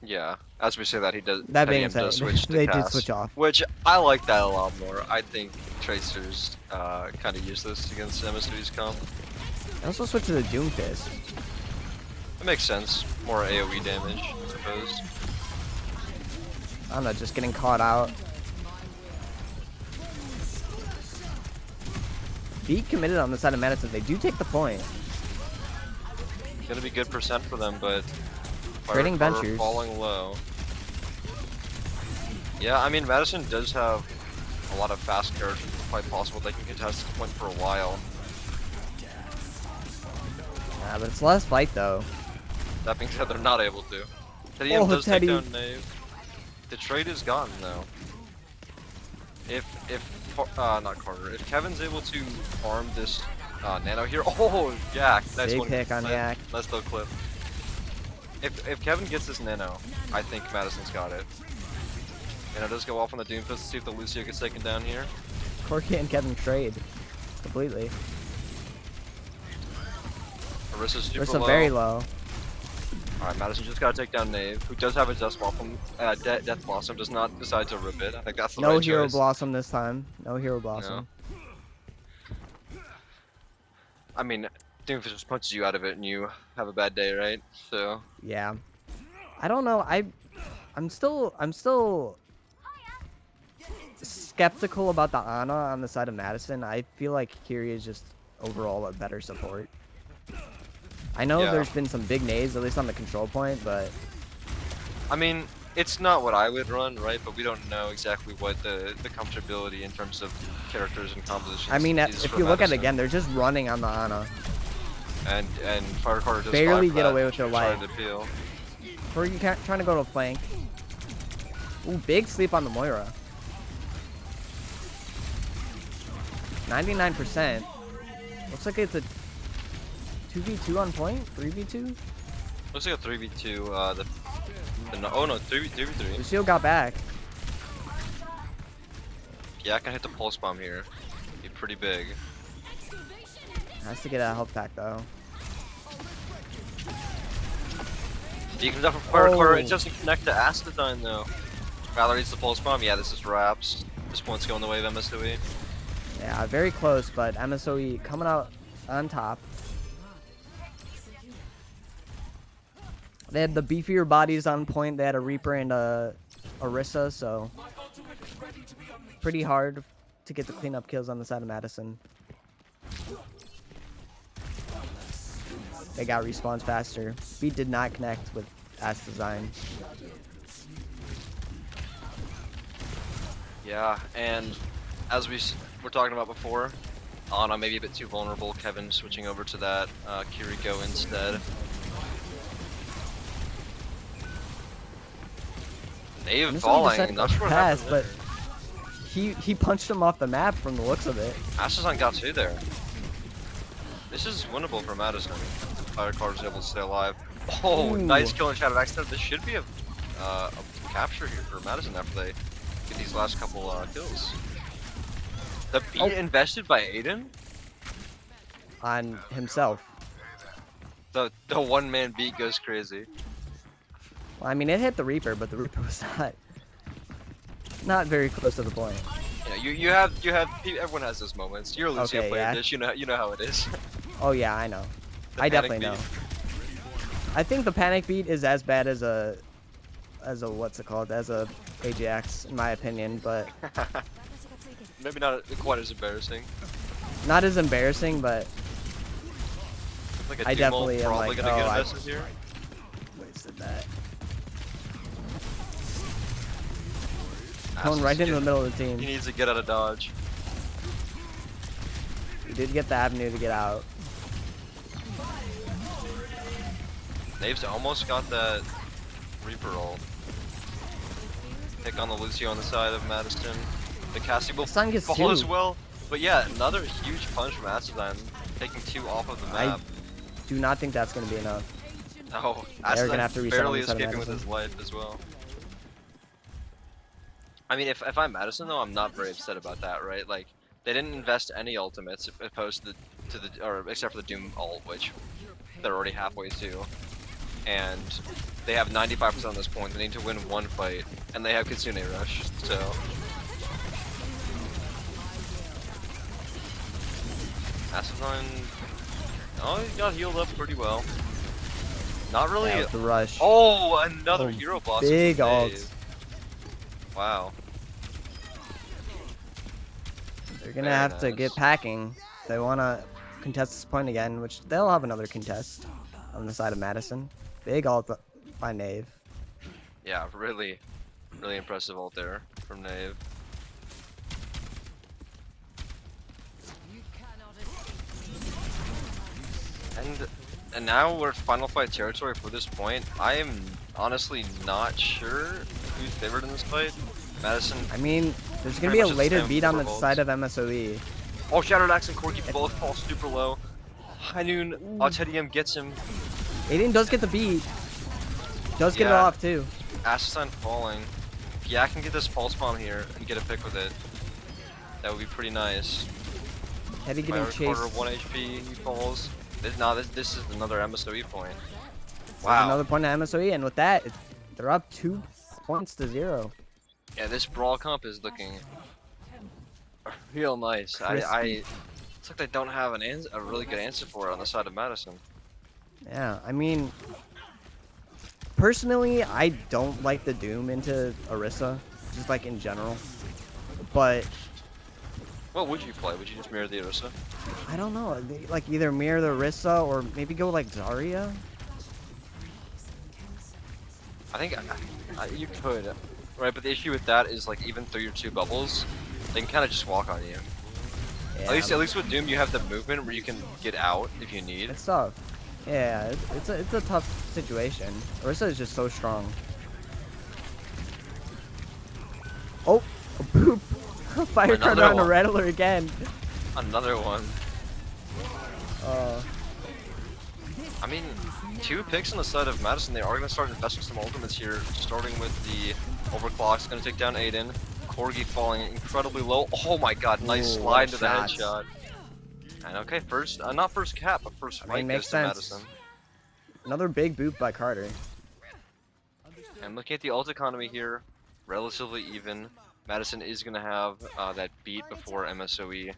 Yeah, as we say that, he does. That Teddy being M does said, switch to they did cast, switch off. which I like that a lot more. I think Tracer's kind of useless against MSOE's comp. I also switched to the Doom Fist. It makes sense. More AoE damage, I suppose. I don't know, just getting caught out. Beat committed on the side of Madison. They do take the point. Gonna be good percent for them, but Trading Fire Carter Ventures. falling low. Yeah, I mean Madison does have a lot of fast characters. It's quite possible they can contest this point for a while. Yeah, but it's less fight though. That being said, they're not able to. Teddy Oh, M does Teddy. take down Nave. The trade is gone though. If not Carter, if Kevin's able to farm this Nano here, oh Yak, nice Big one. pick on Yak. Nice little clip. If Kevin gets this Nano, I think Madison's got it. Nano does go off on the Doom Fist to see if the Lucio gets taken down here. Corky and Kevin trade completely. Arissa's super Ursa low. very low. Alright, Madison just gotta take down Nave, who does have a Death Blossom. Death Blossom does not decide to rip it. I think that's the No right Hero choice. Blossom this time. No Hero Blossom. I mean, Doomfist just punches you out of it and you have a bad day, right? So Yeah. I don't know. I'm still skeptical about the Ana on the side of Madison. I feel like Kiri is just overall a better support. I know Yeah. there's been some big nades, at least on the control point, but I mean, it's not what I would run, right? But we don't know exactly what the comfortability in terms of characters and compositions. I mean, is if for you look at it Madison. again, they're just running on the Ana. and Fire Carter does Barely fire get that, away with their trying life. to peel. Or you can't trying to go to a flank. Ooh, big sleep on the Moira. 99%. Looks like it's a 2v2 on point? 3v2? Looks like a 3v2. Oh no, 3v3. Lucio got back. Yeah, I can hit the pulse bomb here. Be pretty big. Has to get a health pack though. You can definitely Fire Carter. It Oh. doesn't connect to Astadyne though. Valor needs the pulse bomb. Yeah, this is wraps. This point's going the way of MSOE. Yeah, very close, but MSOE coming out on top. They had the beefier bodies on point. They had a Reaper and a Orisa, so pretty hard to get the cleanup kills on the side of Madison. They got respawns faster. Beat did not connect with Ass Design. Yeah, and as we were talking about before, Ana maybe a bit too vulnerable. Kevin switching over to that Kiriko instead. Nave falling. 100% Not sure what pass, happened but there. he punched him off the map from the looks of it. MSOE got 2 there. This is winnable for Madison. Firecard's able to stay alive. Oh, Ooh. nice kill in Shadow Backstab. This should be a capture here for Madison after they get these last couple kills. The beat invested by Aiden? On himself. The one-man beat goes crazy. Well, I mean, it hit the Reaper, but the Reaper was not very close to the point. You have everyone has those moments. You're a Lucio Okay, player, yeah. Dish. You know how it is. Oh yeah, I know. The I panic definitely know. beat. I think the panic beat is as bad as a what's it called? As a Ajax, in my opinion, but Maybe not quite as embarrassing. not as embarrassing. But Like a I Doom definitely am probably like, gonna oh, get I invested here. wasted that. Aston's Going right into the getting- middle of the He team. needs to get out of dodge. He did get the avenue to get out. Nave's almost got that Reaper ult. Pick on the Lucio on the side of Madison. The Cassie will Sun gets fall as 2. well. But yeah, another huge punch from Aston, taking 2 off of the map. Do not think that's going to be enough. Oh, They're gonna have to Aston reset on barely the side of escaping with Madison. his life as well. I mean, if I'm Madison though, I'm not very upset about that, right? Like, they didn't invest any ultimates opposed to the or except for the Doom ult, which they're already halfway to, and they have 95% on this point. They need to win 1 fight, and they have Kitsune Rush, so. Aston, oh, he got healed up pretty well. Not really. Yeah, with the rush. Oh, another Oh, hero boss. big with ult. Dave. Wow. They're gonna Very have to nice. get packing. They want to contest this point again, which they'll have another contest on the side of Madison. Big ult by Nave. Yeah, really impressive ult there from Nave. And now we're final fight territory for this point. I am honestly not sure who's favored in this fight. Madison. I mean, there's gonna Pretty be a much the later same beat on the for side of MSOE. Oh, Shattered Axe and Corgi both fall super low. High Noon, Autetium gets him. Aiden does get the beat. Does get it Yeah. off too. Aston falling. If Yak can get this pulse bomb here and get a pick with it, that would be pretty nice. Teddy By getting a quarter chased. 1 HP, he falls. This is another MSOE point. There's Wow. Another point to MSOE, and with that, they're up 2 points to 0. Yeah, this brawl comp is looking real nice. Crispy. It's like they don't have a really good answer for it on the side of Madison. Yeah, I mean, personally, I don't like the Doom into Orisa, just like in general. But What would you play? Would you just mirror the Orisa? I don't know, like either mirror the Orisa or maybe go like Zarya. I think you could, right? But the issue with that is like even through your 2 bubbles, they can kind of just walk on you. Yeah, At least with Doom, you have the movement where you can get out if you need. it's tough. Yeah, it's a tough situation. Orisa is just so strong. Oh, a boop! Firecracker Another on the one. Rattler again. Another one. Uh, I mean, 2 picks on the side of Madison. They are going to start investing some ultimates here, starting with the overclock's going to take down Aiden. Corgi falling incredibly low. Oh my god, nice Ooh, slide what to the shots. headshot. And okay, first, not first cap, but first I fight mean, goes makes to sense. Madison. Another big boop by Carter. And looking at the ult economy here, relatively even. Madison is going to have that beat before MSOE.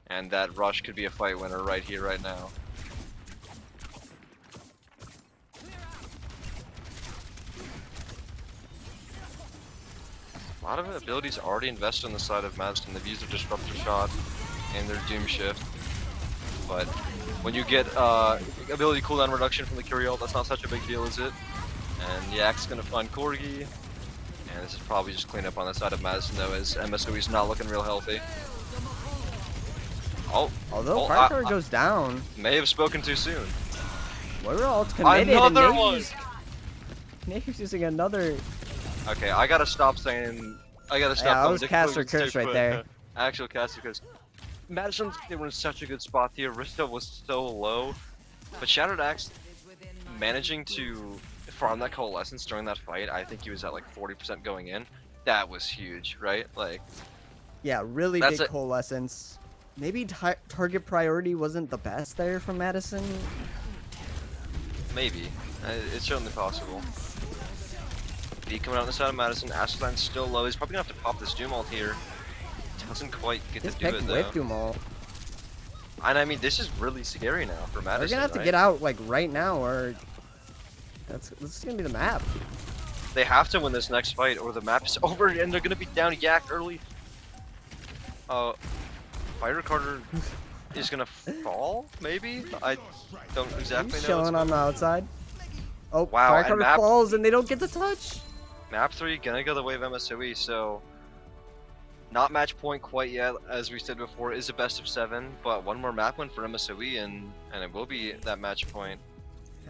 And that rush could be a fight winner right here, right now. A lot of abilities already invested on the side of Madison. They've used their Disruptor Shot and their Doom Shift. But when you get ability cooldown reduction from the Curiel, that's not such a big deal, is it? And Yak's gonna find Corgi. And this is probably just clean up on the side of Madison though, as MSOE's not looking real healthy. Oh, Although oh, Firecracker goes down, may have spoken too soon. Moira ult's committed. Another and one! Nave's using another. Okay, I gotta stop saying I gotta stop Yeah, that calling was the Caster conclusions Curse too right there. quick. Actual Caster Curse. Madison, they were in such a good spot here. Risto was so low, but Shattered Axe managing to farm that Coalescence during that fight. I think he was at like 40% going in. That was huge, right? Like Yeah, really that's big it. coalescence. Maybe target priority wasn't the best there from Madison. Maybe it's certainly possible. B coming out on the side of Madison. Aslan's still low. He's probably gonna have to pop this Doom ult here. Doesn't quite get Just to do picked it with though. Dumal. And I mean, this is really scary now for Madison. They're gonna have to right? get out like right now, or this is gonna be the map. They have to win this next fight, or the map is over, and they're gonna be down Yak early. Fire Carter is gonna fall, maybe? I don't exactly He's know. chilling on the outside. Oh, Wow, and Firecutter map- falls and they don't get the touch. Map 3 gonna go the way of MSOE, so not match point quite yet, as we said before, is a best of 7, but one more map win for MSOE, and it will be that match point.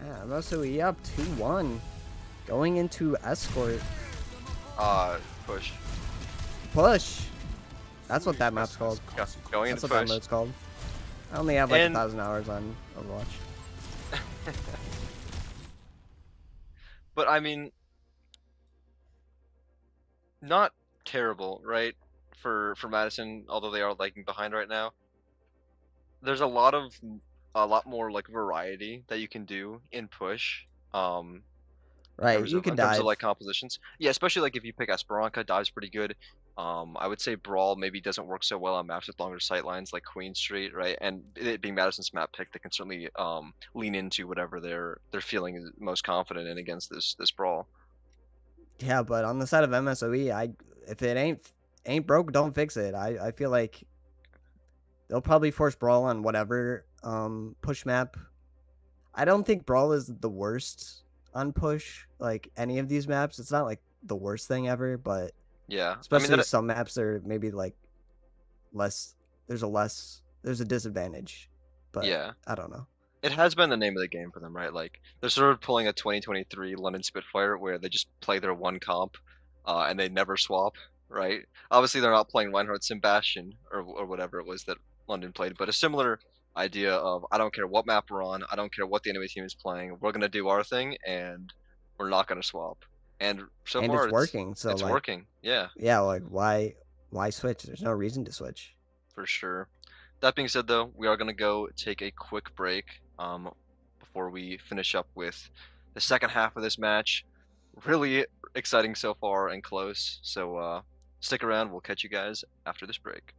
Yeah, MSOE up 2-1. Going into Escort. Push. Push. That's what that map's called. Going That's into what that push. mode's called. I only have like And- 1,000 hours on Overwatch. But I mean, not terrible, right? For Madison, although they are lagging behind right now. There's a lot more like variety that you can do in push. Right, you can in terms dive. of like compositions. Yeah, especially like if you pick Esperanca, dive's pretty good. I would say Brawl maybe doesn't work so well on maps with longer sight lines like Queen Street, right? And it being Madison's map pick, they can certainly lean into whatever they're feeling is most confident in against this Brawl. Yeah, but on the side of MSOE, if it ain't broke, don't fix it. I feel like they'll probably force Brawl on whatever push map. I don't think Brawl is the worst on push, like any of these maps. It's not like the worst thing ever, but Yeah, especially I mean, some maps are maybe like there's a disadvantage. But yeah, I don't know. it has been the name of the game for them, right? Like they're sort of pulling a 2023 London Spitfire where they just play their one comp, and they never swap, right? Obviously, they're not playing Reinhardt Sebastian or whatever it was that London played, but a similar idea of I don't care what map we're on, I don't care what the enemy team is playing, we're gonna do our thing, and we're not gonna swap. And so And far, it's working. So it's like, working. Yeah, yeah, like why switch? There's no reason to switch. for sure. That being said, though, we are gonna go take a quick break before we finish up with the second half of this match. Really exciting so far and close. So stick around. We'll catch you guys after this break.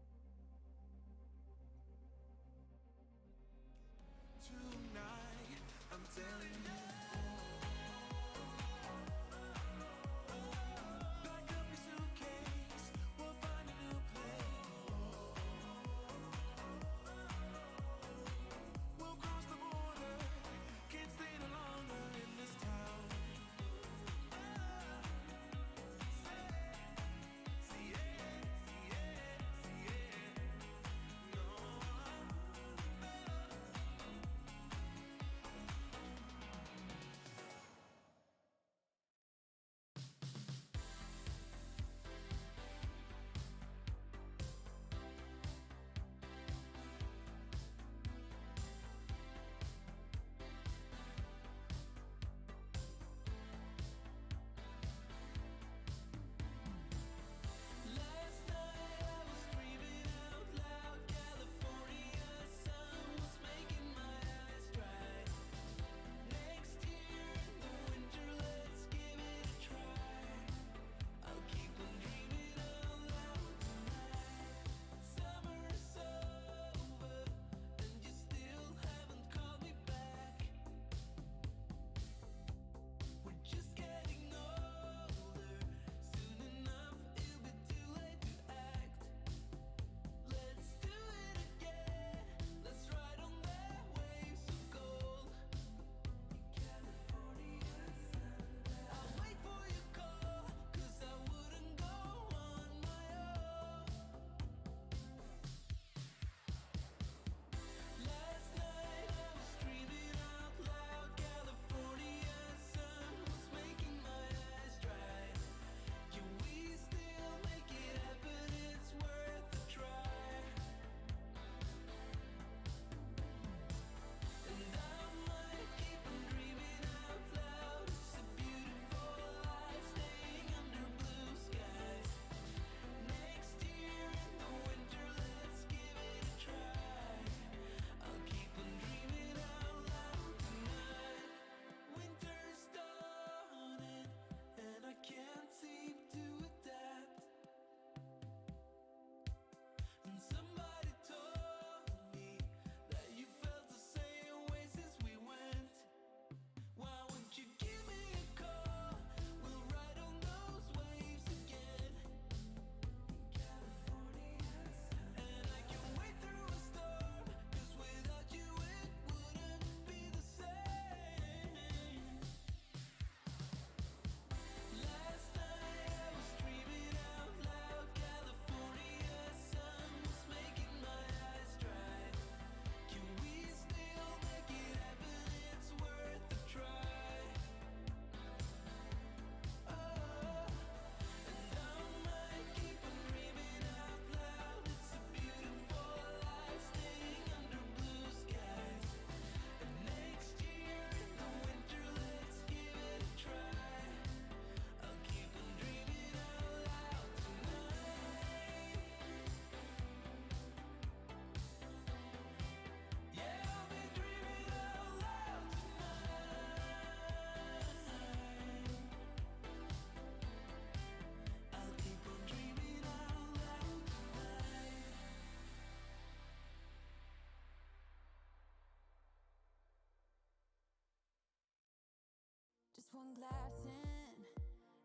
sunglasses in.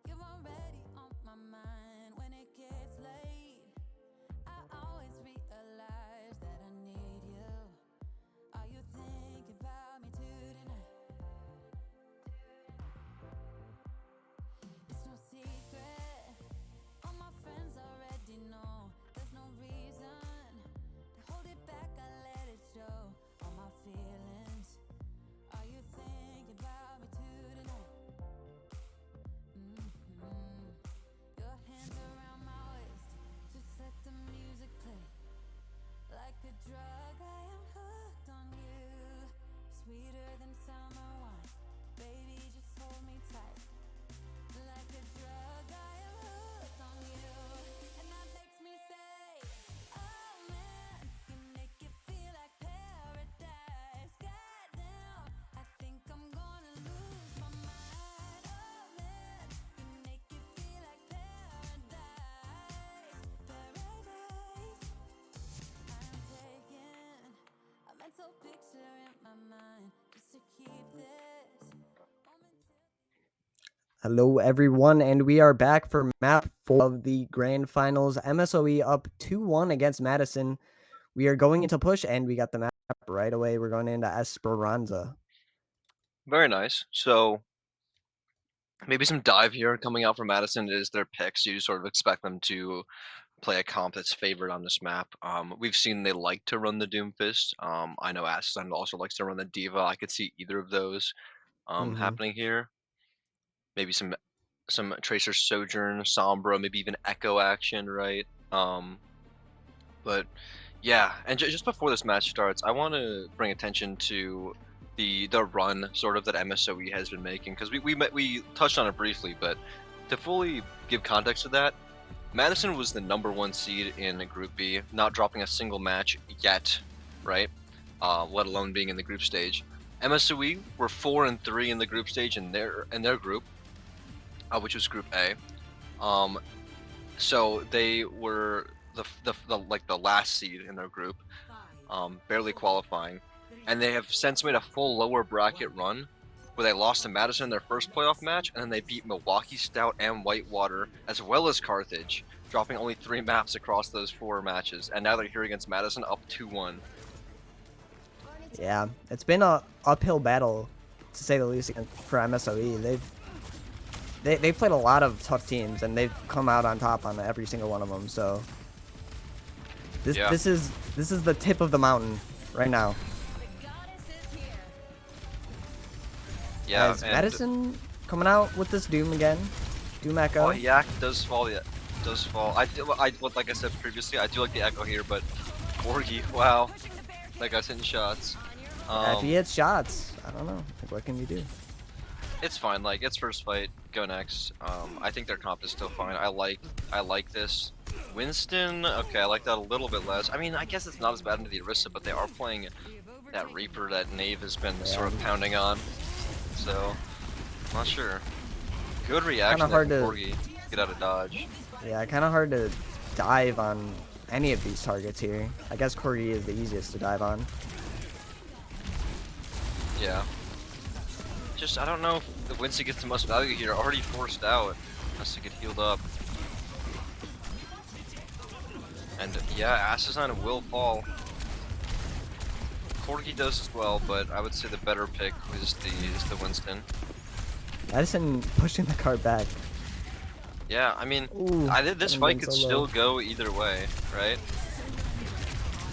You're already on my mind when it gets late. I always realize that I need you. Are you thinking about me tonight? It's no secret. All my friends already know. There's no reason to hold it back. I let it show. All my feelings. Are you thinking about me tonight? Your hands around my waist. Just let the music play. Like a drug, I am hooked on you. Sweeter than summer wine. Baby, just hold me tight. Like a drug, I am hooked on you. And that makes me say, oh man, you make it feel like paradise. Goddamn, I think I'm gonna lose my mind. Oh man, you make it feel like paradise. Paradise. I'm taking a mental picture in my mind just to keep this moment. Hello, everyone, and we are back for map 4 of the grand finals. MSOE up 2-1 against Madison. We are going into push, and we got the map right away. We're going into Esperanza. Very nice. So maybe some dive here coming out from Madison is their picks. You sort of expect them to play a comp that's favored on this map. We've seen they like to run the Doomfist. I know Ascend also likes to run the Diva. I could see either of those happening here. Maybe some Tracer Sojourn, Sombra, maybe even Echo action, right? But yeah, and just before this match starts, I want to bring attention to the run sort of that MSOE has been making, because we touched on it briefly, but to fully give context to that, Madison was the #1 seed in Group B, not dropping a single match yet, right? Let alone being in the group stage. MSOE were 4-3 in the group stage in their group, which was Group A. So they were the last seed in their group, barely qualifying, and they have since made a full lower bracket run where they lost to Madison in their first playoff match, and then they beat Milwaukee Stout and Whitewater as well as Carthage, dropping only 3 maps across those 4 matches, and now they're here against Madison up 2-1. Yeah, it's been a uphill battle, to say the least, for MSOE. They've played a lot of tough teams, and they've come out on top on every single one of them. So this is the tip of the mountain right now. Yeah, Is Madison coming out with this Doom again? Doom Echo. Oh, Yak does fall. Yeah, does fall. Like I said previously, I do like the Echo here, but Corgi, wow, that guy's hitting shots. If he hits shots, I don't know. Like, what can you do? It's fine. Like, it's first fight. Go next. I think their comp is still fine. I like this. Winston, okay, I like that a little bit less. I mean, I guess it's not as bad into the Orisa, but they are playing that Reaper that Nave has been sort of pounding on. So, not sure. Good reaction. Kind of hard to Corgi. Get out of dodge. Yeah, kind of hard to dive on any of these targets here. I guess Corgi is the easiest to dive on. Yeah. Just, I don't know if the Winston gets the most value here. Already forced out. Has to get healed up. And yeah, Assassin will fall. Corgi does as well, but I would say the better pick is the Winston. Madison pushing the cart back. Yeah, I mean, Ooh, this fight could still go either way, right?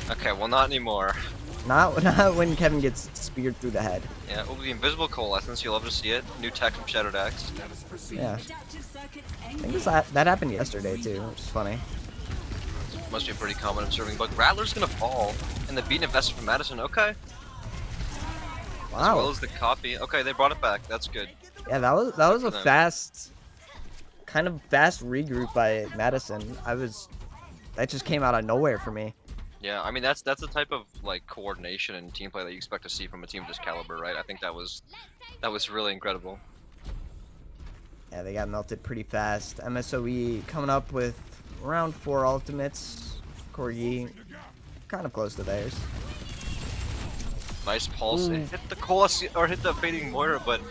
Okay, well, not anymore. Not when Kevin gets speared through the head. Yeah, well, the invisible coalescence, you'll love to see it. New tech from Shattered Axe. Yeah. I think that happened yesterday too, which is funny. Must be a pretty common observing bug. Rattler's gonna fall, and the beat invested from Madison. Okay. Wow. As well as the copy. Okay, they brought it back. That's good. Yeah, that was a fast regroup by Madison. That just came out of nowhere for me. Yeah, I mean that's the type of like coordination and team play that you expect to see from a team of this caliber, right? I think that was really incredible. Yeah, they got melted pretty fast. MSOE coming up with round 4 ultimates. Corgi kind of close to theirs. Nice pulse. It hit the Colas or hit the fading Moira, but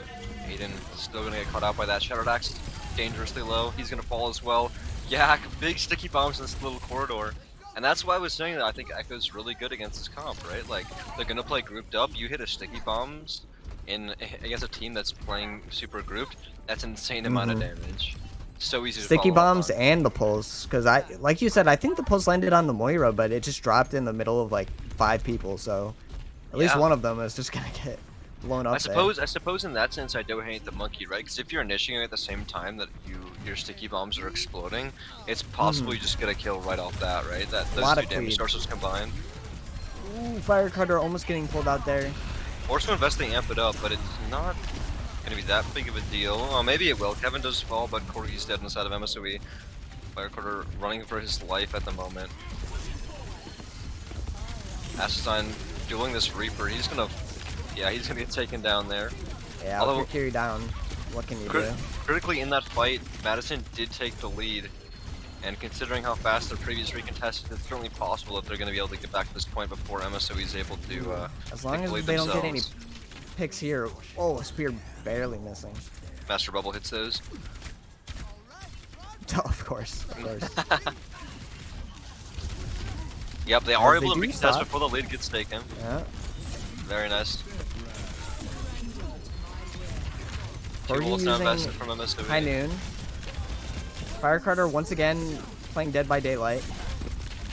Aiden still gonna get caught out by that. Shattered Axe dangerously low. He's gonna fall as well. Yak, big sticky bombs in this little corridor. And that's why I was saying that I think Echo's really good against this comp, right? Like, they're gonna play grouped up. You hit a sticky bombs against a team that's playing super grouped. That's an insane amount of damage. So easy to Sticky follow up bombs on. and the pulse, because like you said, I think the pulse landed on the Moira, but it just dropped in the middle of like 5 people, so at least one of them is just gonna get blown up. I suppose in that sense I do hate the monkey, right? Because if you're initiating at the same time that your sticky bombs are exploding, it's possibly just gonna kill right off that, right? That those two damage sources combined. Ooh, Firecrusher almost getting pulled out there. Force invest to amp it up, but it's not gonna be that big of a deal. Oh, maybe it will. Kevin does fall, but Corgi's dead inside of MSOE. Firecrusher running for his life at the moment. Assassine dueling this Reaper. He's gonna get taken down there. Yeah, although carry down. What can you do? Critically in that fight, Madison did take the lead. And considering how fast their previous recontested, it's certainly possible that they're going to be able to get back to this point before MSOE is able to as long as they don't get any picks here. Oh, Spear barely missing. Master Bubble hits those. Oh, of course. Yep, they are able to recontest before the lead gets taken. Yeah. Very nice. Corgi now invested from MSOE. High Noon. Firecrusher once again playing Dead by Daylight.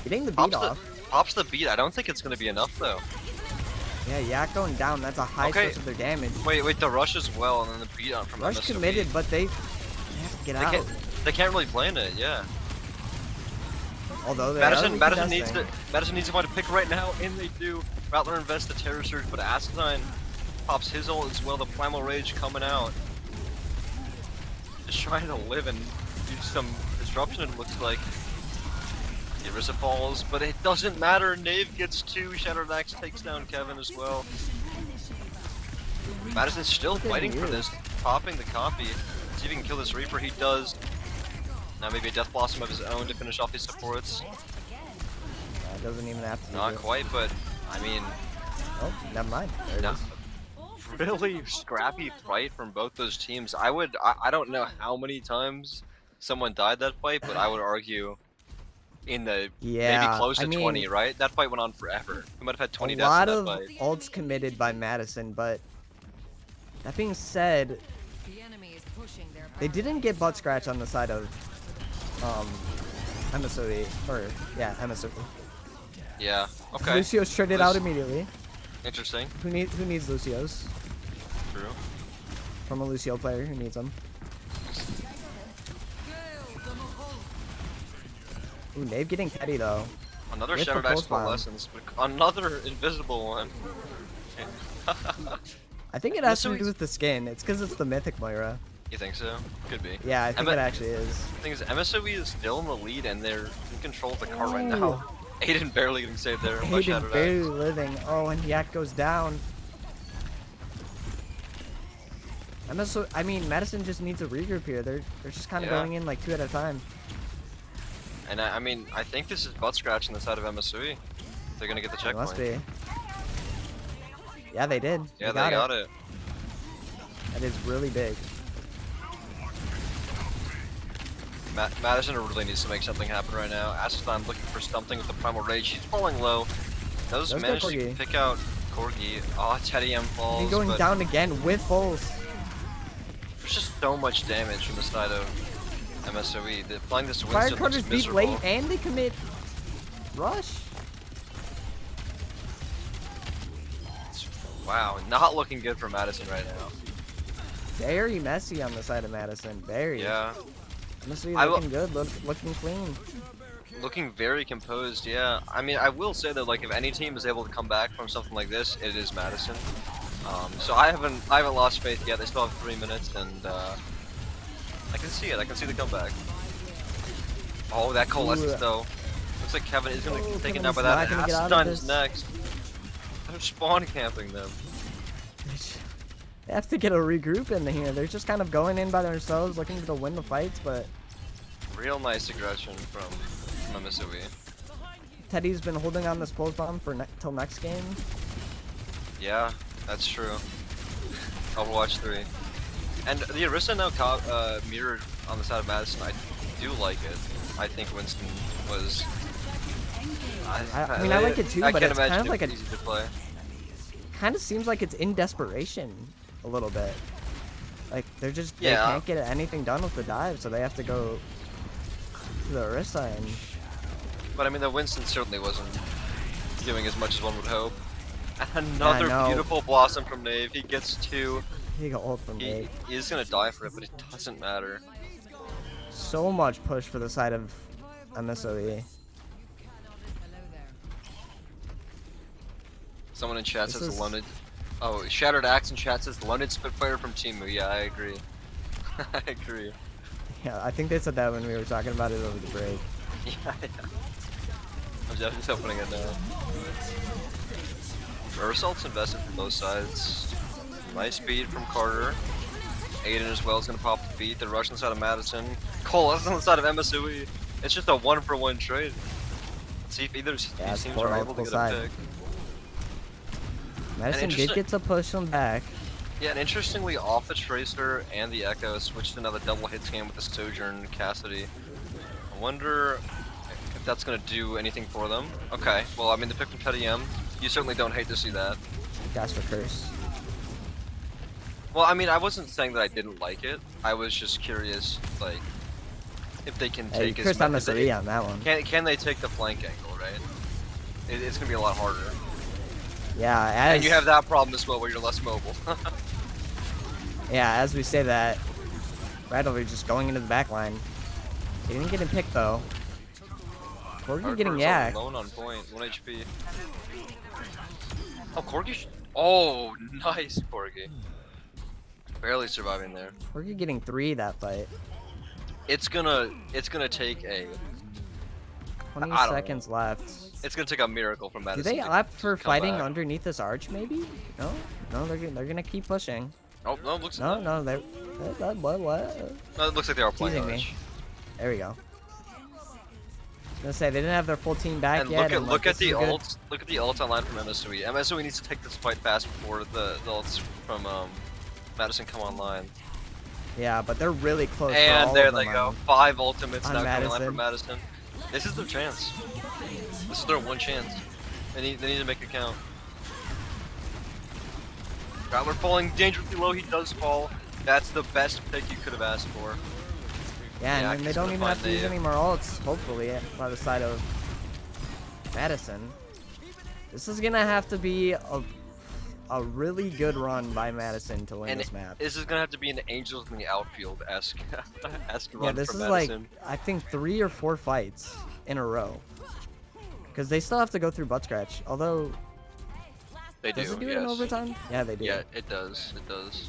Getting the beat off. Pops the beat. I don't think it's going to be enough though. Yeah, Yak going down. That's a high source of their damage. Wait, the rush as well, and then the beat on from Rush MSOE. committed, but they have to get out. They can't really plan it, yeah. Although Madison needs to find a pick right now, and they do. Rattler invests the Terror Surge, but Assassine pops his ult as well. The Primal Rage coming out. Just trying to live and do some disruption, it looks like. Irisa falls, but it doesn't matter. Knave gets 2. Shattered Axe takes down Kevin as well. Madison's still fighting for this, popping the copy. See if he can kill this Reaper. He does. Now maybe a Death Blossom of his own to finish off his supports. Doesn't even have to. Not quite, but I mean. Oh, never mind. Really scrappy fight from both those teams. I don't know how many times someone died that fight, but I would argue in the maybe close to 20, right? That fight went on forever. We might have had 20 deaths in that fight. A lot of ults committed by Madison, but that being said, they didn't get butt scratch on the side of MSOE, or yeah, MSOE. Yeah, okay. Lucio's traded out immediately. Interesting. Who needs Lucios? True. From a Lucio player who needs them. Ooh, Nave getting Teddy though. Another Shattered Axe lessons, another invisible one. I think it has to do with the skin. It's because it's the Mythic Moira. You think so? Could be. Yeah, I think it actually is. The thing is, MSOE is still in the lead and they're in control of the car right now. Aiden barely getting saved there. Aiden barely living. Oh, and Yak goes down. Madison just needs a regroup here. They're just kind of going in like 2 at a time. And I mean, I think this is butt scratching the side of MSOE. They're gonna get the checkpoint. Must be. Yeah, they did. Yeah, they got it. That is really big. Madison really needs to make something happen right now. Assassine looking for something with the Primal Rage. He's falling low. Does manage to pick out Corgi. Oh, Teddy M falls. He's going down again with pulse. There's just so much damage from the side of MSOE. They're playing this to win still looks beat late and they commit rush. Wow, not looking good for Madison right now. Very messy on the side of Madison. Very. Yeah. MSOE looking good, looking clean. Looking very composed, yeah. I mean, I will say that like if any team is able to come back from something like this, it is Madison. So I haven't lost faith yet. They still have 3 minutes, and I can see it. I can see the comeback. Oh, that coalescence though. Looks like Kevin is gonna get taken down by that. Assassine is next. They're spawn camping them. They have to get a regroup in here. They're just kind of going in by themselves, looking to win the fights, but real nice aggression from MSOE. Teddy's been holding on this pulse bomb for till next game. Yeah, that's true. Overwatch 3. And the Orisa now mirrored on the side of Madison. I do like it. I think Winston was. I mean, I like it too, I but can't it's kind imagine of like it was easy to play. kind of seems like it's in desperation a little bit. Like they Yeah. can't get anything done with the dive, so they have to go to the Orisa and. But I mean, the Winston certainly wasn't doing as much as one would hope. Another beautiful blossom from Nave. He gets 2. He got ult from Nave. He is gonna die for it, but it doesn't matter. So much push for the side of MSOE. Someone in chat says London. Oh, Shattered Axe in chat says London Spitfire from Timu. Yeah, I agree. I agree. Yeah, I think they said that when we were talking about it over the break. Yeah. I'm just opening it now. Ursult's invested from both sides. Nice beat from Carter. Aiden as well is gonna pop the beat. The rush on the side of Madison. Cole is on the side of MSOE. It's just a 1-for-1 trade. Let's see if either these teams are able to get a pick. Madison did get to push them back. Yeah, and interestingly, off the Tracer and the Echo switched to another double hit scan with the Sojourn Cassidy. I wonder if that's gonna do anything for them. Okay, well, I mean, the pick from Teddy M, you certainly don't hate to see that. Gas for Curse. Well, I mean, I wasn't saying that I didn't like it. I was just curious, like, if they can take Curse on the on that one. Can they take the flank angle, right? It's gonna be a lot harder. Yeah, and you have that problem as well, where you're less mobile. Yeah, as we say that, Rattler just going into the back line. He didn't get him picked though. Corgi getting yacked. Alone on point, 1 HP. Oh, Corgi. Oh, nice, Corgi. Barely surviving there. Corgi getting 3 that fight. It's gonna take a 20 seconds left. It's gonna take a miracle from Madison. Do they opt for fighting underneath this arch? Maybe? No, no, they're gonna keep pushing. Oh no, it looks no, they're what? No, it looks like they are playing teasing arch. me. There we go. I was gonna say they didn't have their full team back and yet. Look at the ult. Look at the ult online from MSOE. MSOE needs to take this fight fast before the ults from Madison come online. Yeah, but they're really close. And there they go. 5 ultimates now Madison. coming online from Madison. This is their chance. This is their one chance. They need to make it count. Rattler falling dangerously low. He does fall. That's the best pick you could have asked for. Yeah, and they don't even have to use any more ults, hopefully, by the side of Madison. This is gonna have to be a really good run by Madison to win this map. This is gonna have to be an Angels in the Outfield-esque run. Yeah, this from is Madison. like, I think 3 or 4 fights in a row. Because they still have to go through butt scratch, although... They do, Does it do it in overtime? Yeah, they do. Yeah, it does. It does.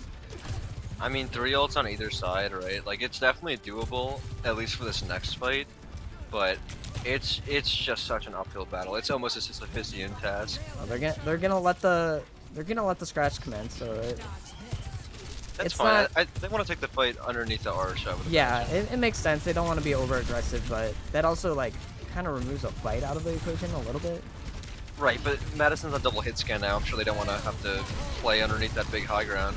I mean, 3 ults on either side, right? Like, it's definitely doable, at least for this next fight. But it's just such an uphill battle. It's almost a Sisyphusian task. Well, they're gonna let the scratch commence, so That's fine. They want to take the fight underneath the arch. Yeah, it makes sense. They don't want to be over aggressive, but that also like kind of removes a fight out of the equation a little bit. Right, but Madison's on double hit scan now. I'm sure they don't want to have to play underneath that big high ground.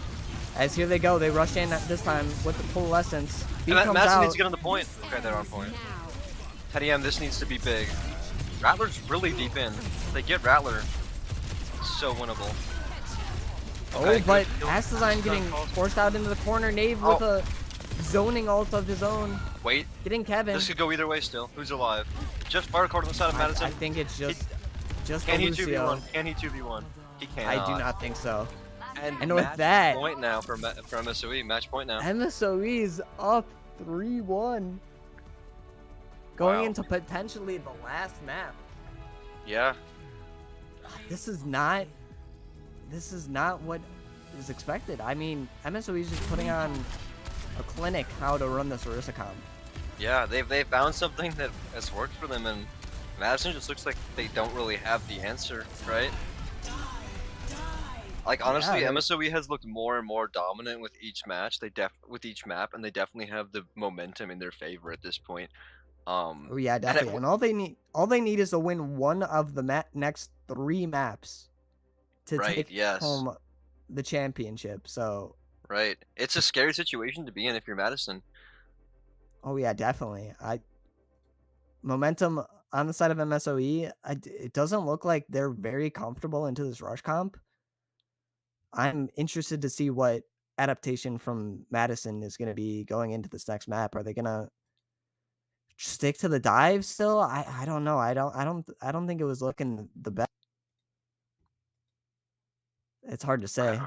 As here they go, they rush in this time with the full essence. Madison needs to get on the point. Okay, they're on point. Teddy M, this needs to be big. Rattler's really deep in. If they get Rattler, so winnable. Okay, but Ass Design getting forced out into the corner. Nave with a zoning ult of his own. Wait. Getting Kevin. This could go either way still. Who's alive? Just fire card on the side of Madison. I think it's just Can he Lucio. 2v1? Can he 2v1? He can't. I do not think so. And with that, point now for MSOE. Match point now. MSOE is up 3-1. Going into potentially the last map. Yeah. This is not what is expected. I mean, MSOE is just putting on a clinic how to run this Orisa comp. Yeah, they found something that has worked for them, and Madison just looks like they don't really have the answer, right? Like honestly, MSOE has looked more and more dominant with each match. With each map, and they definitely have the momentum in their favor at this point. Oh yeah, definitely. And all they need is to win one of the next 3 maps to take home the championship. So Right. It's a scary situation to be in if you're Madison. Oh yeah, definitely. Momentum on the side of MSOE, it doesn't look like they're very comfortable into this rush comp. I'm interested to see what adaptation from Madison is going to be going into this next map. Are they going to stick to the dive still? I don't know. I don't think it was looking the best. It's hard to say.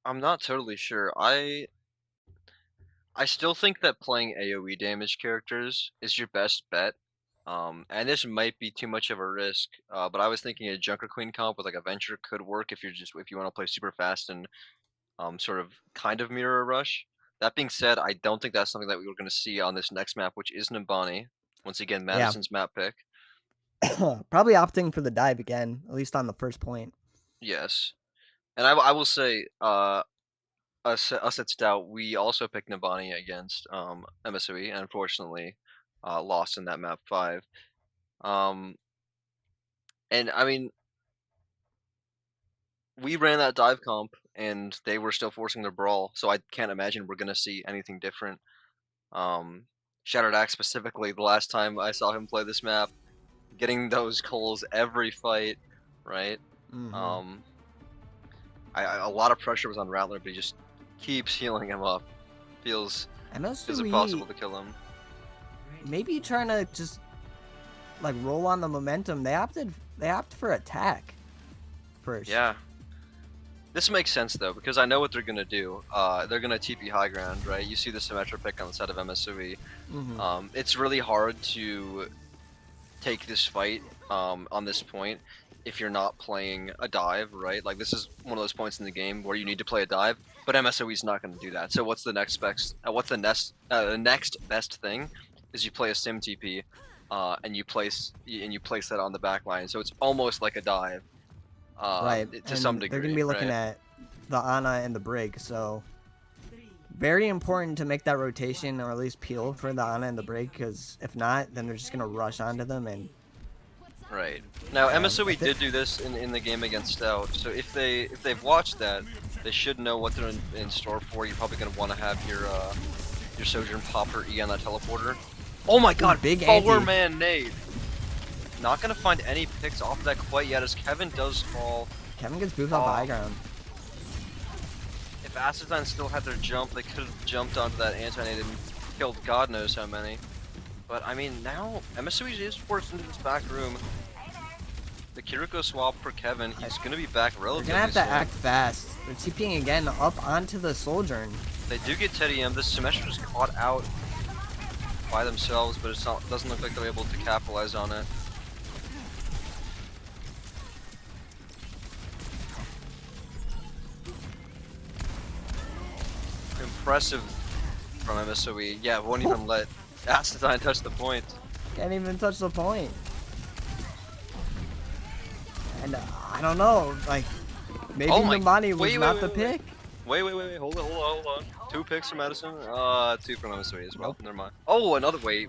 I'm not totally sure. I still think that playing AoE damage characters is your best bet. And this might be too much of a risk, but I was thinking a Junker Queen comp with like a Venture could work if you want to play super fast and sort of kind of mirror a rush. That being said, I don't think that's something that we were going to see on this next map, which is Nimbani. Once again, Yeah. Madison's map pick. Probably opting for the dive again, at least on the first point. Yes, and I will say, us at Stout, we also picked Nimbani against MSOE, and unfortunately, lost in that map 5. And I mean, we ran that dive comp, and they were still forcing their brawl, so I can't imagine we're gonna see anything different. Shattered Axe specifically, the last time I saw him play this map, getting those culls every fight, right? Mhm. A lot of pressure was on Rattler, but he just keeps healing him up. Feels impossible MSOE to kill him. maybe trying to just like roll on the momentum. They opt for attack first. Yeah. This makes sense though, because I know what they're gonna do. They're gonna TP high ground, right? You see the Symmetra pick on the side of MSOE. Mhm. It's really hard to take this fight on this point if you're not playing a dive, right? Like this is one of those points in the game where you need to play a dive, but MSOE is not going to do that. So what's the next best? The next best thing is you play a sim TP, and you place that on the back line. So it's almost like a dive, Right. to some And degree. they're going to be looking right? at the Ana and the Brig, so very important to make that rotation or at least peel for the Ana and the Brig, because if not, then they're just going to rush onto them. And Right. Now yeah, MSOE did do this in the game against Stout, so if they've watched that, they should know what they're in store for. You're probably gonna want to have your Sojourn pop her E on that teleporter. Oh my god, big Follower anti. Man nade. Not gonna find any picks off of that quite yet as Kevin does fall. Kevin gets booped off the high ground. If Acidine still had their jump, they could have jumped onto that anti-nade and killed God knows how many. But I mean, now MSOE is forced into this back room. The Kiriko swap for Kevin, he's gonna be back They're relatively going to have to soon. act fast. They're TPing again up onto the Sojourn. They do get Teddy M. This semester is caught out by themselves, but it doesn't look like they're able to capitalize on it. Impressive from MSOE. Yeah, won't even let Acidine touch the point. Can't even touch the point. And I don't know, like, maybe Oh my- Nimbani was wait, not wait, the wait, pick. Wait, hold on. 2 picks from Madison, 2 from MSOE as well. Never mind. Oh, another wait.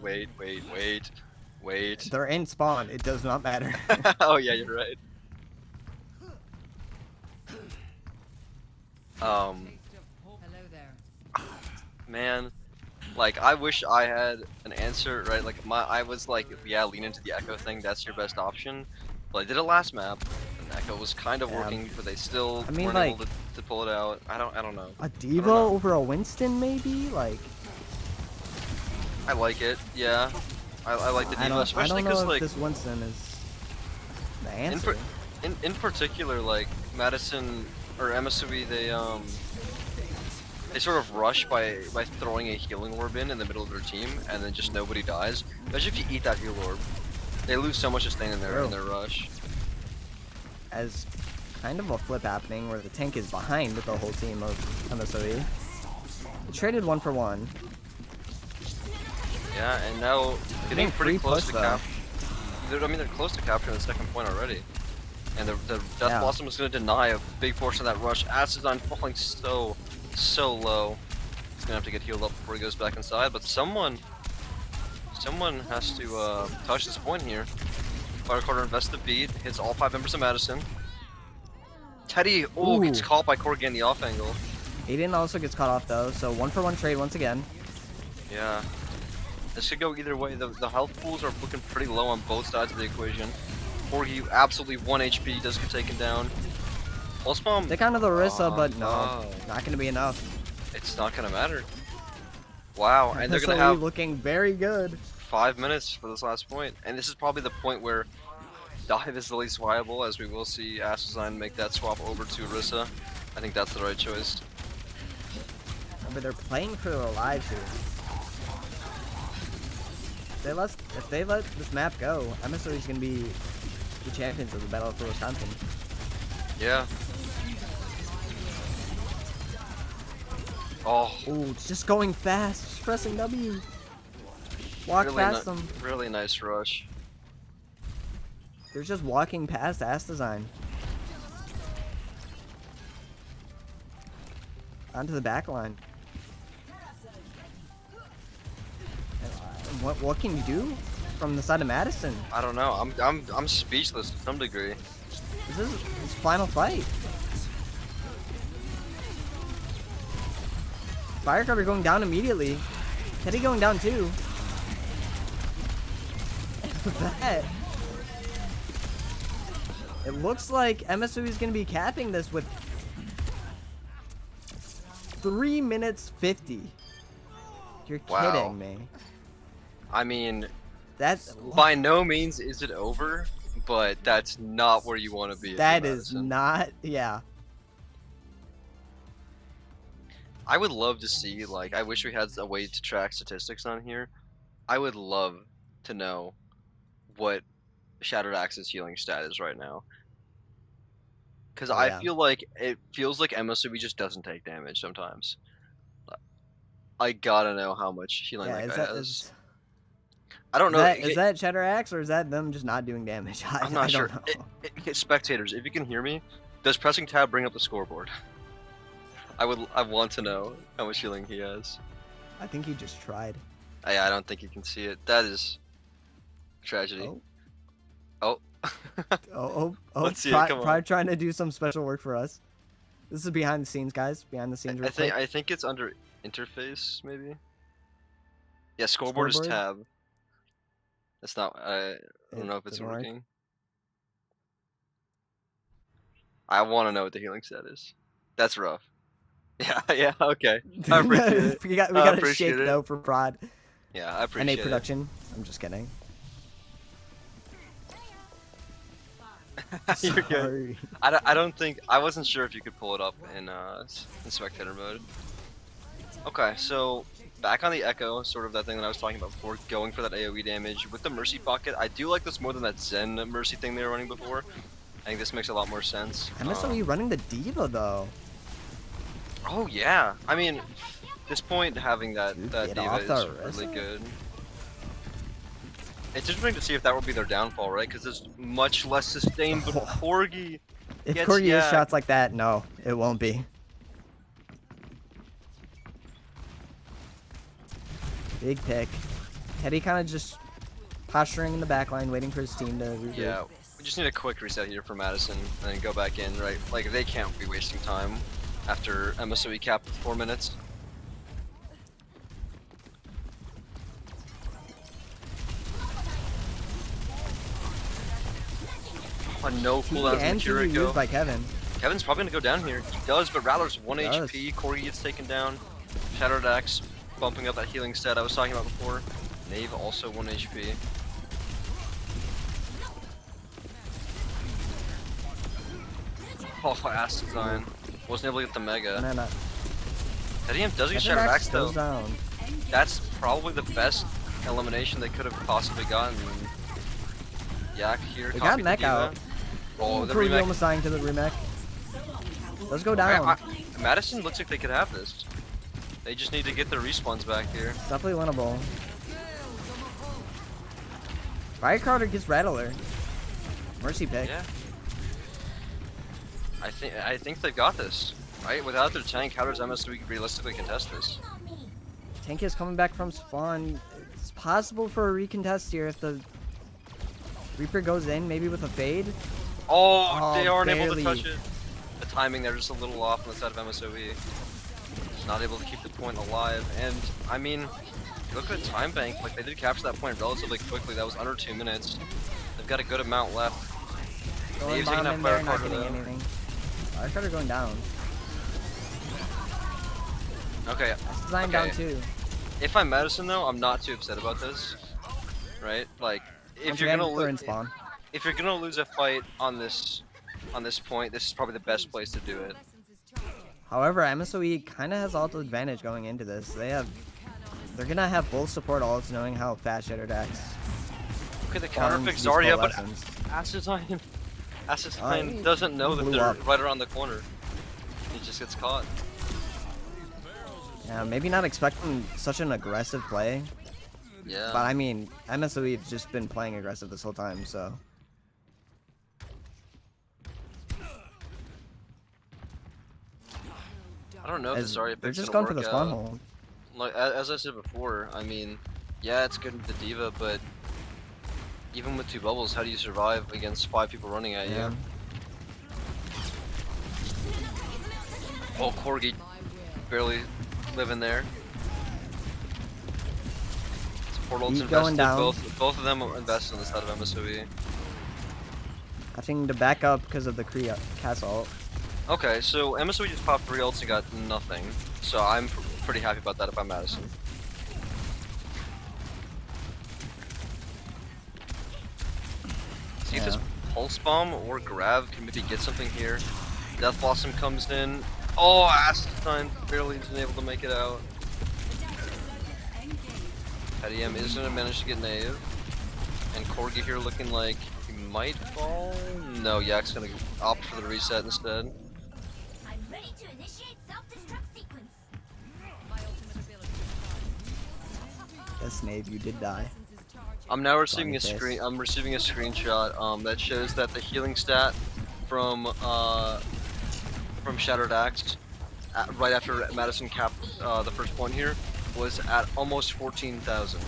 They're in spawn. It does not matter. Oh yeah, you're right. Man, like I wish I had an answer, right? Like I was like, yeah, lean into the Echo thing. That's your best option. But I did it last map, and Echo was kind of working, but they still weren't able to pull it out. I don't know. A Diva over a Winston, maybe? Like, I like it. Yeah, I like the Diva, especially because like this Winston is the answer. In particular, like Madison or MSOE, they sort of rush by throwing a healing orb in the middle of their team, and then just nobody dies. Imagine if you eat that heal orb. They lose so much sustain in their rush. As kind of a flip happening where the tank is behind the whole team of MSOE. They traded 1-for-1. Yeah, and now getting pretty close to cap. I mean, they're close to capturing the second point already. And the Death Blossom is going to deny a big portion of that rush. Acidine falling so low. He's gonna have to get healed up before he goes back inside, but someone has to touch this point here. Firecarter invests the beat, hits all 5 members of Madison. Teddy, gets caught by Corgi in the off angle. Aiden also gets caught off though, so 1-for-1 trade once again. Yeah. This could go either way. The health pools are looking pretty low on both sides of the equation. Corgi absolutely 1 HP, does get taken down. Pulse bomb. Stick onto the Orisa, but no, not gonna be enough. It's not gonna matter. Wow, and they're gonna MSOE have looking very good. 5 minutes for this last point, and this is probably the point where dive is the least viable, as we will see Design make that swap over to Orisa. I think that's the right choice. But they're playing for their lives here. If they let this map go, MSOE is gonna be the champions of the Battle for Wisconsin. Yeah. Oh. Ooh, it's just going fast. Just pressing W. Walk Really past them. Really nice rush. They're just walking past Design. Onto the back line. What can you do from the side of Madison? I don't know. I'm speechless to some degree. This is his final fight. Firecracker going down immediately. Teddy going down too. That. It looks like MSOE is going to be capping this with 3 minutes 50. You're Wow. kidding me. I mean, That's by no means is it over, but that's not where you want to be. that is not, yeah. I would love to see, like, I wish we had a way to track statistics on here. I would love to know what Shattered Axe's healing stat is right now. Because Oh, I yeah. feel like it feels like MSOE just doesn't take damage sometimes. I gotta know how much healing Yeah, that is guy that, has. I don't know. is that Shatter Axe or is that them just not doing damage? I'm not sure. Don't know. Spectators, if you can hear me, does pressing tab bring up the scoreboard? I want to know how much healing he has. I think he just tried. I don't think you can see it. That is tragedy. Oh. Let's see it, come on. Probably trying to do some special work for us. This is behind the scenes, guys. Behind the scenes. I think it's under interface, maybe. Yeah, scoreboard is tab. That's not. I don't know if it's working. I want to know what the healing stat is. That's rough. Yeah, okay. I appreciate it. we got a shake though for prod. Yeah, I appreciate NA production. it. I'm just kidding. You're good. I don't think I wasn't sure if you could pull it up in spectator mode. Okay, so back on the Echo, sort of that thing that I was talking about before, going for that AoE damage with the Mercy Pocket. I do like this more than that Zen Mercy thing they were running before. I think this makes a lot more sense. MSOE running the Diva though. Oh yeah, I mean, at this point having that Diva is really good. It's interesting to see if that will be their downfall, right? Because it's much less sustained, but Corgi. If Corgi has shots like that, no, it won't be. Big pick. Teddy kind of just posturing in the back line, waiting for his team to regroup. Yeah, we just need a quick reset here for Madison, and then go back in, right? Like, they can't be wasting time after MSOE capped 4 minutes. No cooldowns in Kiriko. By Kevin. Kevin's probably gonna go down here. He does, but Rattler's 1 HP. Corgi gets taken down. Shattered Axe bumping up that healing stat I was talking about before. Nave also 1 HP. Oh, ass design. Wasn't able to get the Mega. Teddy does get Shattered Axe though. That's probably the best elimination they could have possibly gotten. Yak here. We got mech out. Oh, the Corgi almost dying to the remech. Let's go down. Madison looks like they could have this. They just need to get their respawns back here. It's definitely winnable. Firecrawler gets Rattler. Mercy pick. Yeah. I think they've got this. Right? Without their tank, how does MSOE realistically contest this? Tank is coming back from spawn. It's possible for a recontest here if the Reaper goes in, maybe with a fade. Oh, they aren't able to touch it. The timing there just a little off on the side of MSOE. not able to keep the point alive. And I mean, look at time bank. Like they did capture that point relatively quickly. That was under 2 minutes. They've got a good amount left. Going Dave's bomb taking in that there, fire not Carter getting though. anything. Firecracker going down. Okay. Design down too. If I'm Madison though, I'm not too upset about this. Right? Like, if Once you're again, gonna we're in lose, spawn. if you're gonna lose a fight on this point, this is probably the best place to do it. However, MSOE kind of has auto advantage going into this. They're gonna have both support ults, knowing how fast Shattered Axe. Okay, the counter farms pick's these already up, but coalescence. Assassine doesn't know that blew they're up. right around the corner. He just gets caught. Yeah, maybe not expecting such an aggressive play, Yeah. but I mean, MSOE have just been playing aggressive this whole time, so. I don't know if this Zarya They're pick's just gonna going for work the out. spawn hole. Like as I said before, I mean, yeah, it's good with the diva, but even with 2 bubbles, how do you survive against 5 people running at Yeah. you? Oh, Corgi barely living there. Support ults Heat going invested. down. Both of them are invested on the side of MSOE. Having to back up because of the castle ult. Okay, so MSOE just popped 3 ults and got nothing. So I'm pretty happy about that if I'm Madison. See if this Pulse Bomb or Grav can maybe get something here. Death Blossom comes in. Oh, Aston barely isn't able to make it out. Petty M is going to manage to get Nave. And Corgi here looking like he might fall. No, Yak's going to opt for the reset instead. I'm ready to initiate self-destruct sequence. Yes, Nave, you did die. I'm now receiving a Funny face. I'm receiving a screenshot that shows that the healing stat from Shattered Axe right after Madison capped the first point here was at almost 14,000.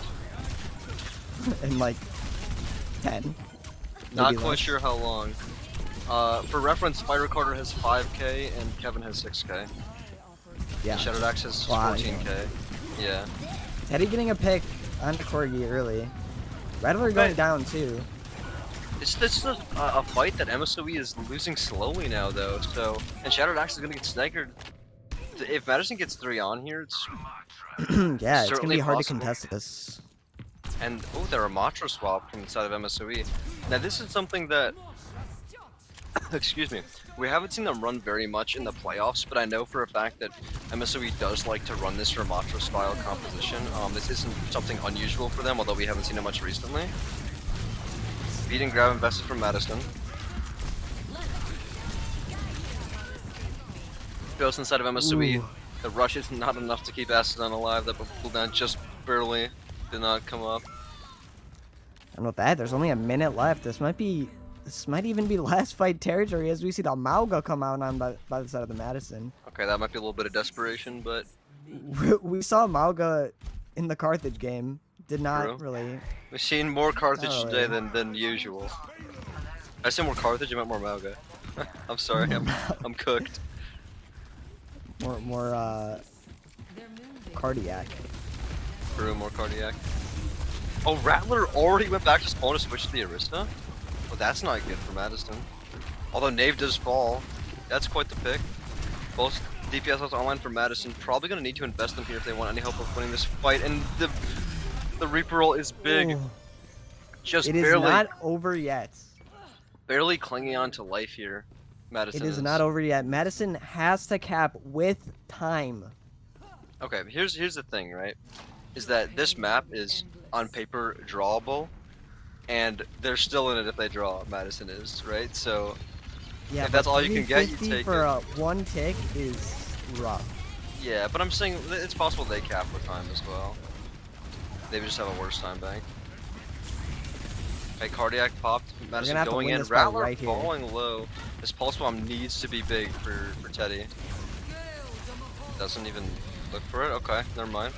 In like 10. Not maybe quite less. sure how long. For reference, Fire Carter has 5k and Kevin has 6k. Yeah. Shattered Axe has Wow, 14k. Yeah. Teddy getting a pick on Corgi early. Rattler going down too. This is a fight that MSOE is losing slowly now though. So and Shattered Axe is gonna get staggered. If Madison gets 3 on here, it's Yeah, it's gonna certainly be hard possible. to contest this. And oh, there are Matra swap from the side of MSOE. Now this is something that, excuse me, we haven't seen them run very much in the playoffs, but I know for a fact that MSOE does like to run this Ramatra style composition. This isn't something unusual for them, although we haven't seen it much recently. Beat and grab invested from Madison. Goes inside of MSOE. Ooh. The rush is not enough to keep Aston alive. That cooldown just barely did not come up. And with that, there's only a minute left. This might even be last fight territory as we see the Mauga come out on by the side of the Madison. Okay, that might be a little bit of desperation, but We saw Mauga in the Carthage game. Did not True. really. we've seen more Carthage Oh, today yeah. than usual. I said more Carthage, I meant more Mauga. I'm sorry, I'm cooked. More cardiac. True, more cardiac. Oh, Rattler already went back to spawn to switch to the Arista? Well, that's not good for Madison. Although Knave does fall. That's quite the pick. Both DPS are online for Madison. Probably going to need to invest them here if they want any help of winning this fight. And the Reaper roll is big. Ooh. Just It is barely, not over yet. barely clinging on to life here. Madison It is not over yet. Madison has to cap with time. Okay, here's the thing, right? Is that this map is on paper drawable, and they're still in it if they draw. Madison is, right? So Yeah, if that's but all you can get, you 350 take for it. one tick is rough. Yeah, but I'm saying it's possible they cap with time as well. They just have a worse time bank. Okay, cardiac popped. Madison have to going win in. this fight Rattler right here. falling low. This pulse bomb needs to be big for Teddy. Doesn't even look for it. Okay, never mind.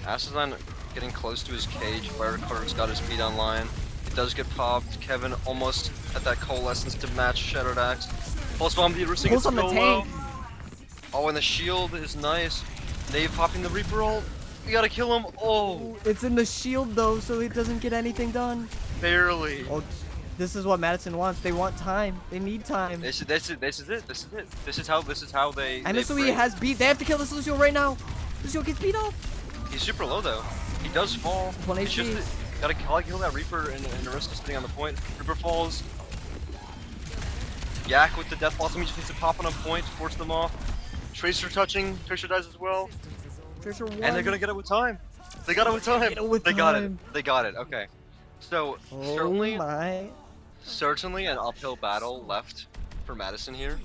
Assassine getting close to his cage. Fire Carter's got his feet online. It does get popped. Kevin almost at that coalescence to match Shattered Axe. Pulse bomb, the Arista Pulls gets on the so tank. low. Oh, and the shield is nice. Nave popping the Reaper ult. You gotta kill him. Oh, It's in the shield though, so it doesn't get anything done. barely. Oh, this is what Madison wants. They want time. They need time. This is it. This is how they. MSOE break. has beat. They have to kill this Lucio right now. Lucio gets beat up. He's super low though. He does fall. 20 It's just HP. gotta kill that Reaper and the risk of sitting on the point. Reaper falls. Yak with the death blossom. He just needs to pop on a point, force them off. Tracer touching. Tracer dies as well. Tracer won. And they're gonna get it with time. They got it with time. Get it with they got it. time. They got it. Okay. So Oh my. certainly an uphill battle left for Madison here,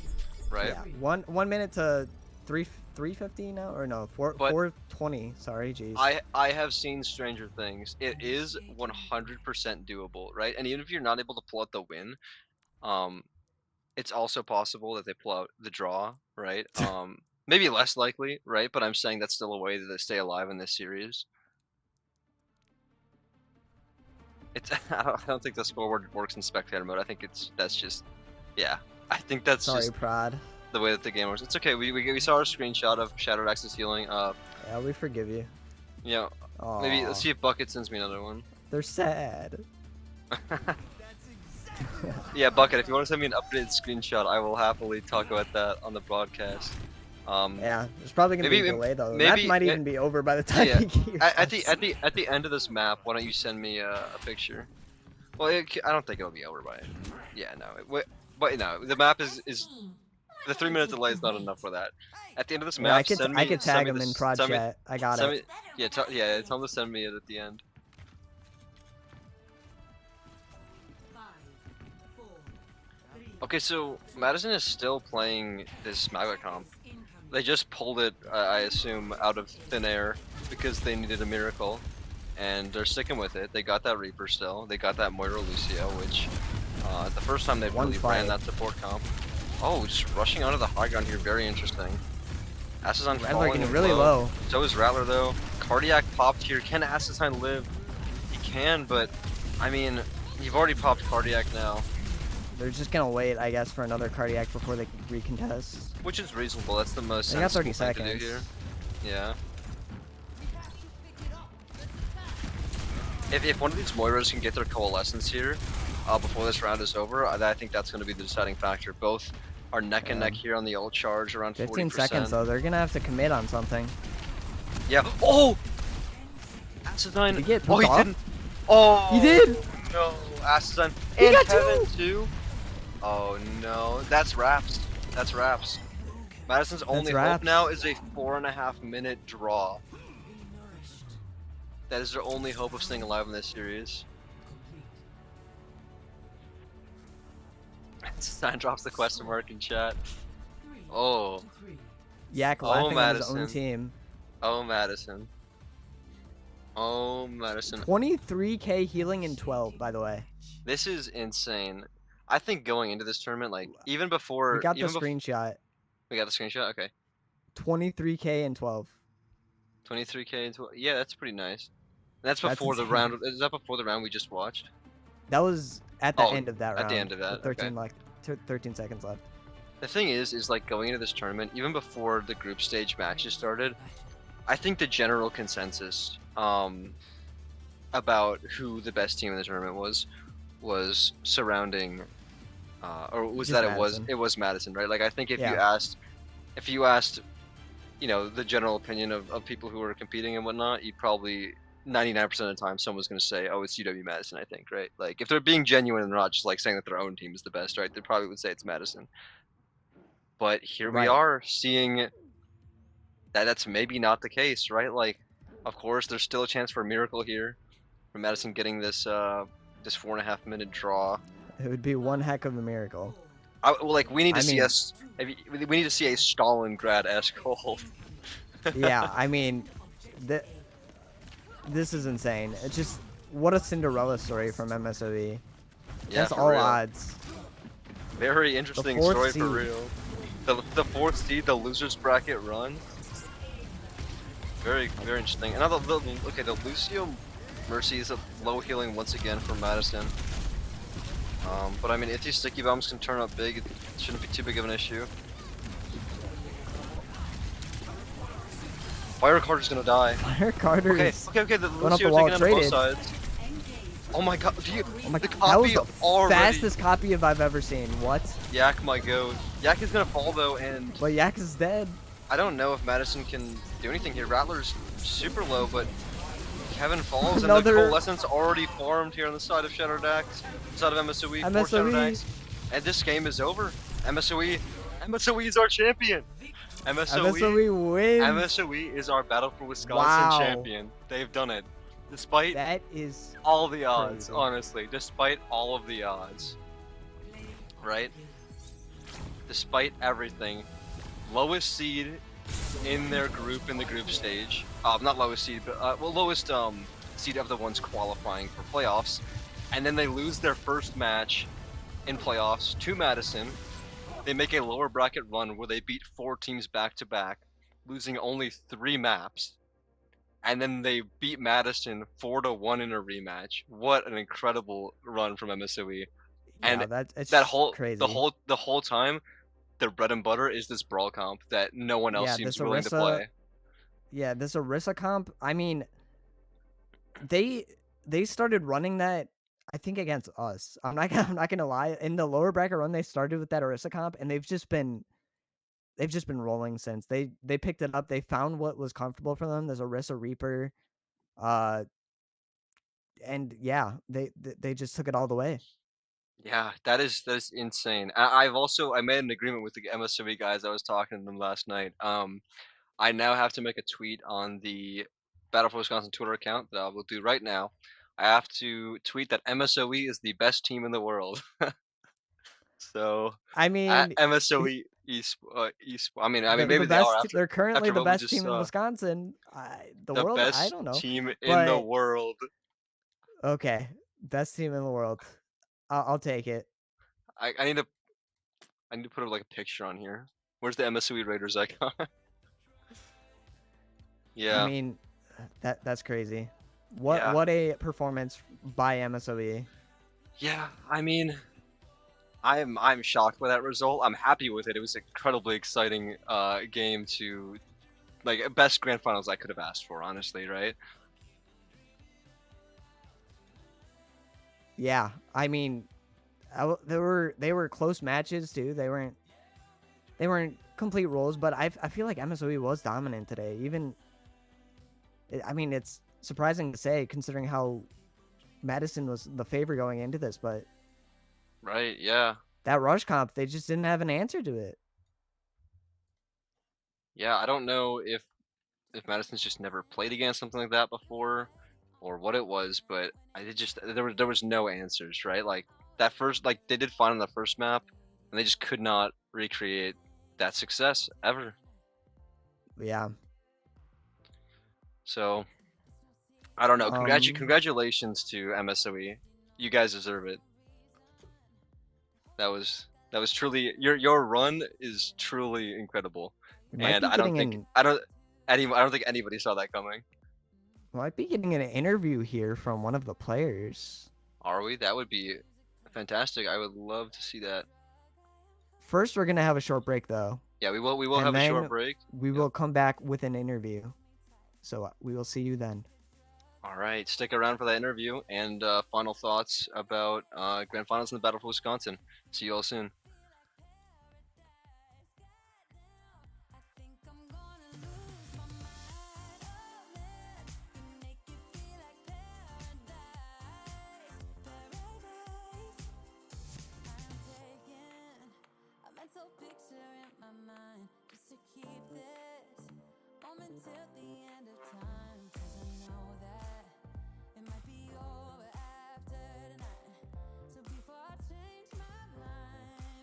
right? Yeah. 1 minute to 3:15 now, or no, 4:20. Sorry, jeez. I have seen stranger things. It is 100% doable, right? And even if you're not able to pull out the win, it's also possible that they pull out the draw, right? Maybe less likely, right? But I'm saying that's still a way that they stay alive in this series. It's I don't think the scoreboard works in spectator mode. I think that's just, yeah. I think that's Sorry, just Prod. the way that the game works. It's okay. We saw our screenshot of Shattered Axis healing. Yeah, we forgive you. You know, maybe let's see if Bucket sends me another one. They're sad. Yeah, Bucket, if you want to send me an updated screenshot, I will happily talk about that on the broadcast. Yeah, there's probably gonna be a delay though. maybe- That might even be over by the time yeah. you get your At text. the end of this map, why don't you send me a picture? Well, I don't think it'll be over by it. Yeah, no. But no, the map is the 3-minute delay is not enough for that. At the end of this map, Yeah, I could tag him in prod send me- chat. I got send it. me- yeah, tell him to send me it at the end. Okay, so Madison is still playing this Magma comp. They just pulled it, I assume, out of thin air because they needed a miracle, and they're sticking with it. They got that Reaper still. They got that Moira Lucio, which the first time they One really fight. ran that support comp. Oh, just rushing onto the high ground here, very interesting. Assassin Rattler falling getting really low. So is Rattler though. Cardiac popped here. Can Assassin live? He can, but I mean, you've already popped Cardiac now, They're just gonna wait, I guess, for another cardiac before they recontest. which is reasonable. That's the most They got 30 sensible thing to do seconds. here. Yeah. If one of these Moiras can get their coalescence here before this round is over, I think that's going to be the deciding factor. Both are neck and neck here on the ult charge, around 15 40%. seconds though. They're gonna have to commit on something. Yeah. Oh! Acidine. Did he get Oh, he poked off? didn't. Oh! He did. No, Acidine. He And got Kevin two. too. Oh no, that's Raps. That's Raps. Madison's only hope Raps. now is a 4.5-minute draw. That is their only hope of staying alive in this series. Sign drops the question mark in chat. Oh, Yak Oh, laughing on his own Madison. team. oh Madison. Oh Madison. 23k healing in 12, by the way. This is insane. I think going into this tournament, like even before, We got the even screenshot. we got the screenshot. Okay, 23k in 12. 23k into yeah, that's pretty nice. That's That's before the insane. round. Is that before the round we just watched? That was at the Oh, end of that round. at the end of that, with 13 okay. like 13 seconds left. The thing is like going into this tournament, even before the group stage matches started, I think the general consensus about who the best team in the tournament was surrounding, or was Just that Madison. it was Madison, right? Like I think if you Yeah. asked, you know, the general opinion of people who were competing and whatnot, you'd probably 99% of the time someone's going to say, oh, it's UW-Madison, I think, right? Like if they're being genuine and not just like saying that their own team is the best, right? They probably would say it's Madison. But here we Right. are seeing that that's maybe not the case, right? Like, of course, there's still a chance for a miracle here, for Madison getting this this 4.5-minute draw. It would be one heck of a miracle. We need to I see mean- we need to see a Stalingrad-esque hold. Yeah, I mean, this is insane. It's just what a Cinderella story from MSOE. Yeah, That's for all real. odds. Very interesting fourth story seed. for real. The fourth seed, the losers bracket run. Very interesting. And now the Lucio Mercy is a low healing once again for Madison. But I mean, if these sticky bombs can turn up big, it shouldn't be too big of an issue. Fire Carter's gonna die. Fire Carter Okay, is okay. The going off the Lucio's wall. taking out on both Traded. sides. Oh my god, Oh my, the that was copy the already. fastest copy I've ever seen. What? Yak might go. Yak is gonna fall though, and But Yak is dead. I don't know if Madison can do anything here. Rattler's super low, but Kevin falls, and the Another- Coalescence already farmed here on the side of Shadow Dax, side of MSOE, for MSOE. Shadow Dax. And this game is over. MSOE is our champion. MSOE wins. MSOE is our Battle for Wisconsin Wow. champion. They've done it. Despite That is all the odds, crazy. honestly. Despite all of the odds. Right? Despite everything. Lowest seed in their group in the group stage. Not lowest seed, but well, lowest seed of the ones qualifying for playoffs. And then they lose their first match in playoffs to Madison. They make a lower bracket run where they beat 4 teams back to back, losing only 3 maps. And then they beat Madison 4-1 in a rematch. What an incredible run from MSOE. And yeah, that's that whole crazy. the whole time, their bread and butter is this brawl comp that no one else seems willing to play. Yeah, this Orisa comp. I mean, they started running that. I think against us. I'm not gonna lie. In the lower bracket run, they started with that Orisa comp, and they've just been rolling since. They picked it up. They found what was comfortable for them. There's Orisa Reaper, and yeah, they just took it all the way. Yeah, that is insane. I made an agreement with the MSOE guys. I was talking to them last night. I now have to make a tweet on the Battle for Wisconsin Twitter account that I will do right now. I have to tweet that MSOE is the best team in the world. So I at mean, MSOE I mean maybe the they are best. after They're currently after the what we best just team in saw. Wisconsin. The The world, I best don't know. team in the But world. okay, best team in the world. I'll take it. I need to put like a picture on here. Where's the MSOE Raiders icon? I Yeah. mean, that's crazy. Yeah. What a performance by MSOE. Yeah, I mean, I'm shocked by that result. I'm happy with it. It was an incredibly exciting game to like best grand finals I could have asked for, honestly, right? Yeah, I mean, they were close matches too. They weren't complete rolls, but I feel like MSOE was dominant today. Even, I mean, it's surprising to say considering how Madison was the favor going into this, but Right, yeah. that rush comp, they just didn't have an answer to it. Yeah, I don't know if Madison's just never played against something like that before or what it was, but there was no answers, right? Like that first like they did fine on the first map and they just could not recreate that success ever. Yeah. So I don't know. Um, Congratulations to MSOE. You guys deserve it. That was truly your run is truly incredible. We might And be I don't getting think an I don't think anybody saw that coming. might be getting an interview here from one of the players. Are we? That would be fantastic. I would love to see that. First, we're gonna have a short break though. Yeah, we will And have a then short break. We will come back with an interview. So we will see you then. All right, stick around for that interview and final thoughts about grand finals in the Battle for Wisconsin. See you all soon. Picture in my mind just to keep this moment till the end of time, 'cause I know that it might be over after tonight. So before I change my mind,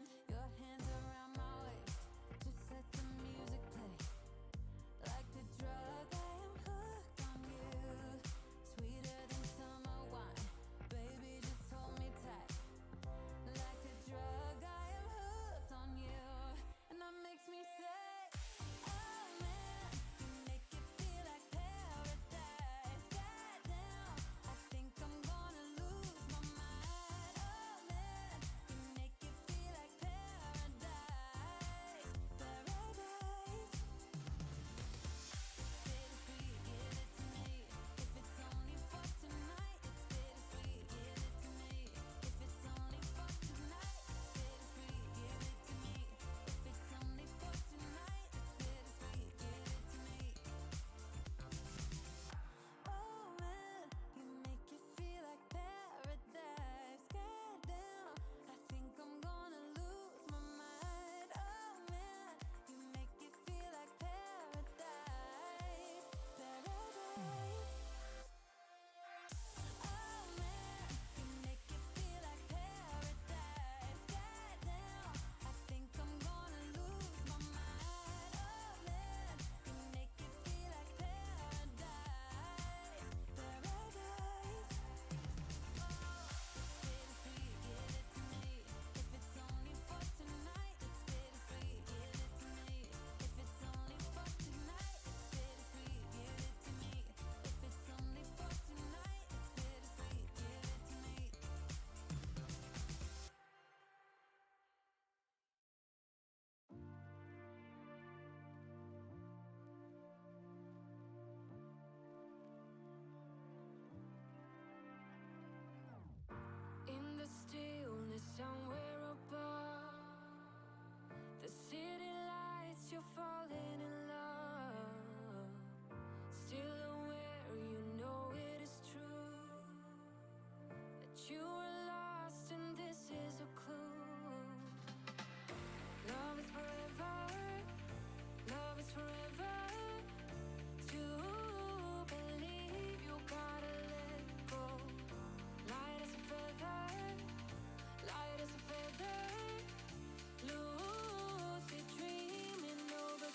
falling in love, still aware you know it is true, that you were lost and this is a clue. Love is forever, love is forever. To believe you gotta let go. Light as a feather, light as a feather. Lucid dreaming over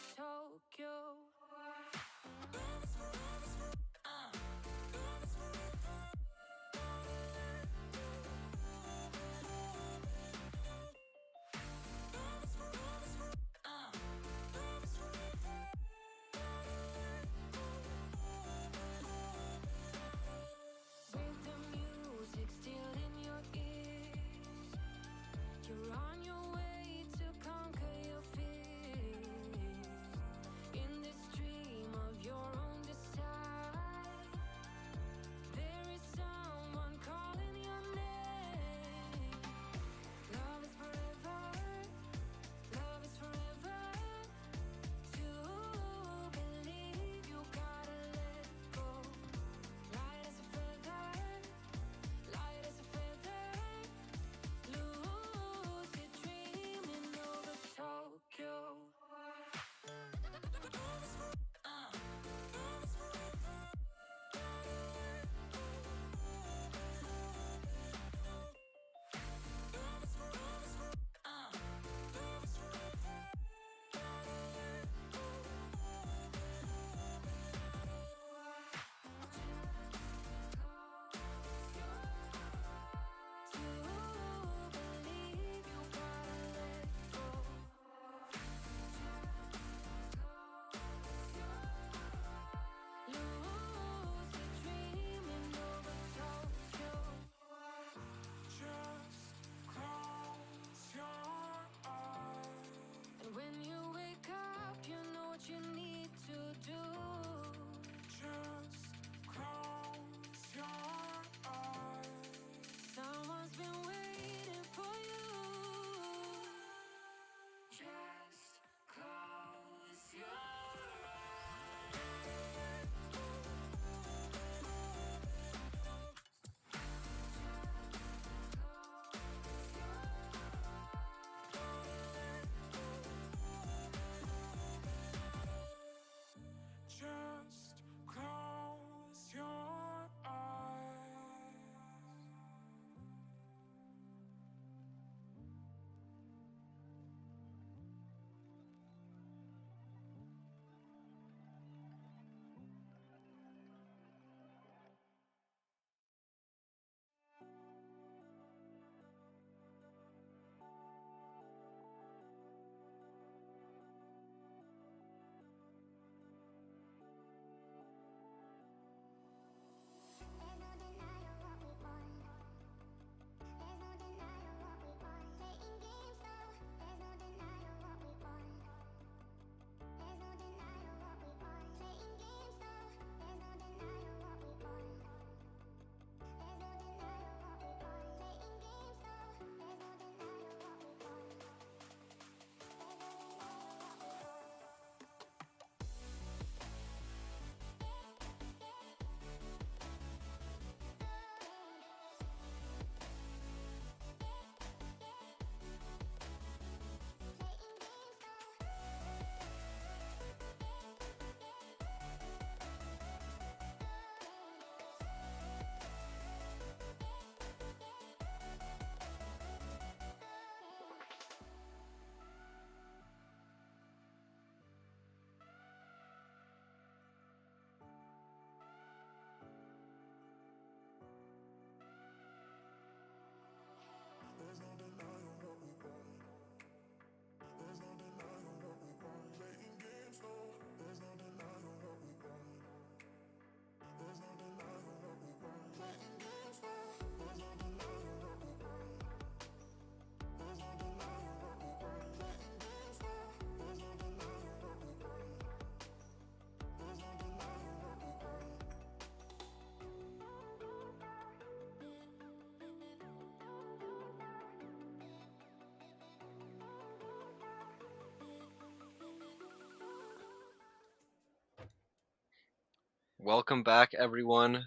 Welcome back, everyone.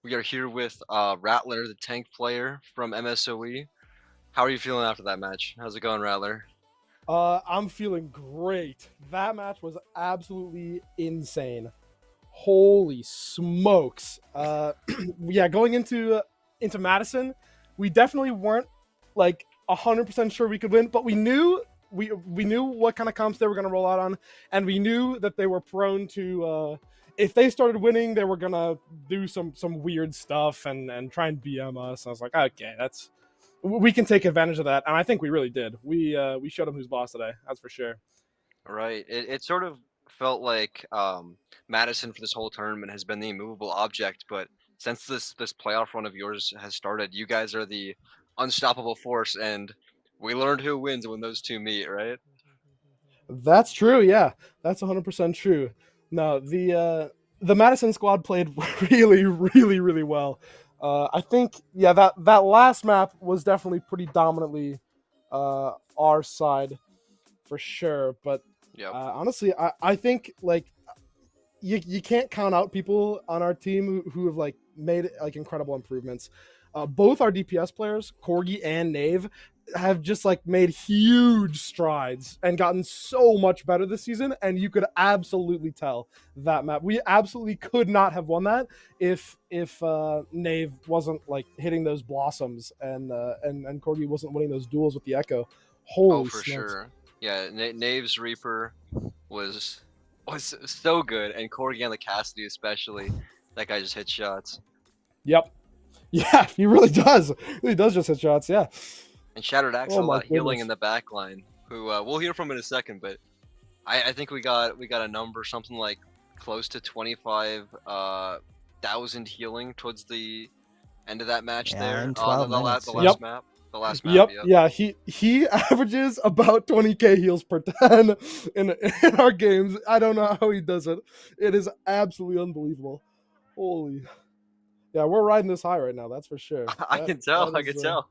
We are here with Rattler, the tank player from MSOE. How are you feeling after that match? How's it going, Rattler? I'm feeling great. That match was absolutely insane. Holy smokes. Yeah, going into Madison, we definitely weren't like 100% sure we could win, but we knew what kind of comps they were going to roll out on, and we knew that they were prone to if they started winning, they were gonna do some weird stuff and try and BM us. I was like, okay, we can take advantage of that, and I think we really did. We showed them who's boss today. That's for sure. Right. It sort of felt like Madison for this whole tournament has been the immovable object, but since this playoff run of yours has started, you guys are the unstoppable force, and we learned who wins when those two meet, right? That's true. Yeah, that's 100% true. No, the Madison squad played really well. I think that last map was definitely pretty dominantly our side for sure. But Yep. honestly, I think like you can't count out people on our team who have like made like incredible improvements. Both our DPS players, Corgi and Nave, have just like made huge strides and gotten so much better this season. And you could absolutely tell that map. We absolutely could not have won that if Nave wasn't like hitting those blossoms and Corgi wasn't winning those duels with the Echo. Oh, Holy for smokes! sure. Yeah, Knave's Reaper was so good, and Corgi on the Cassidy especially. That guy just hit shots. Yep. Yeah, he really does. He does just hit shots. Yeah. And Shattered Axe Oh had a my lot of healing goodness. in the back line, who we'll hear from in a second. But I think we got a number something like close to 25,000 healing towards the end of that match Yeah, there. in 12 minutes. The Yeah. last Yep. map. The last map. Yep. Yep. Yeah. He averages about 20k heals per 10 in our games. I don't know how he does it. It is absolutely unbelievable. Holy. Yeah, we're riding this high right now. That's for sure. I can tell. I can tell.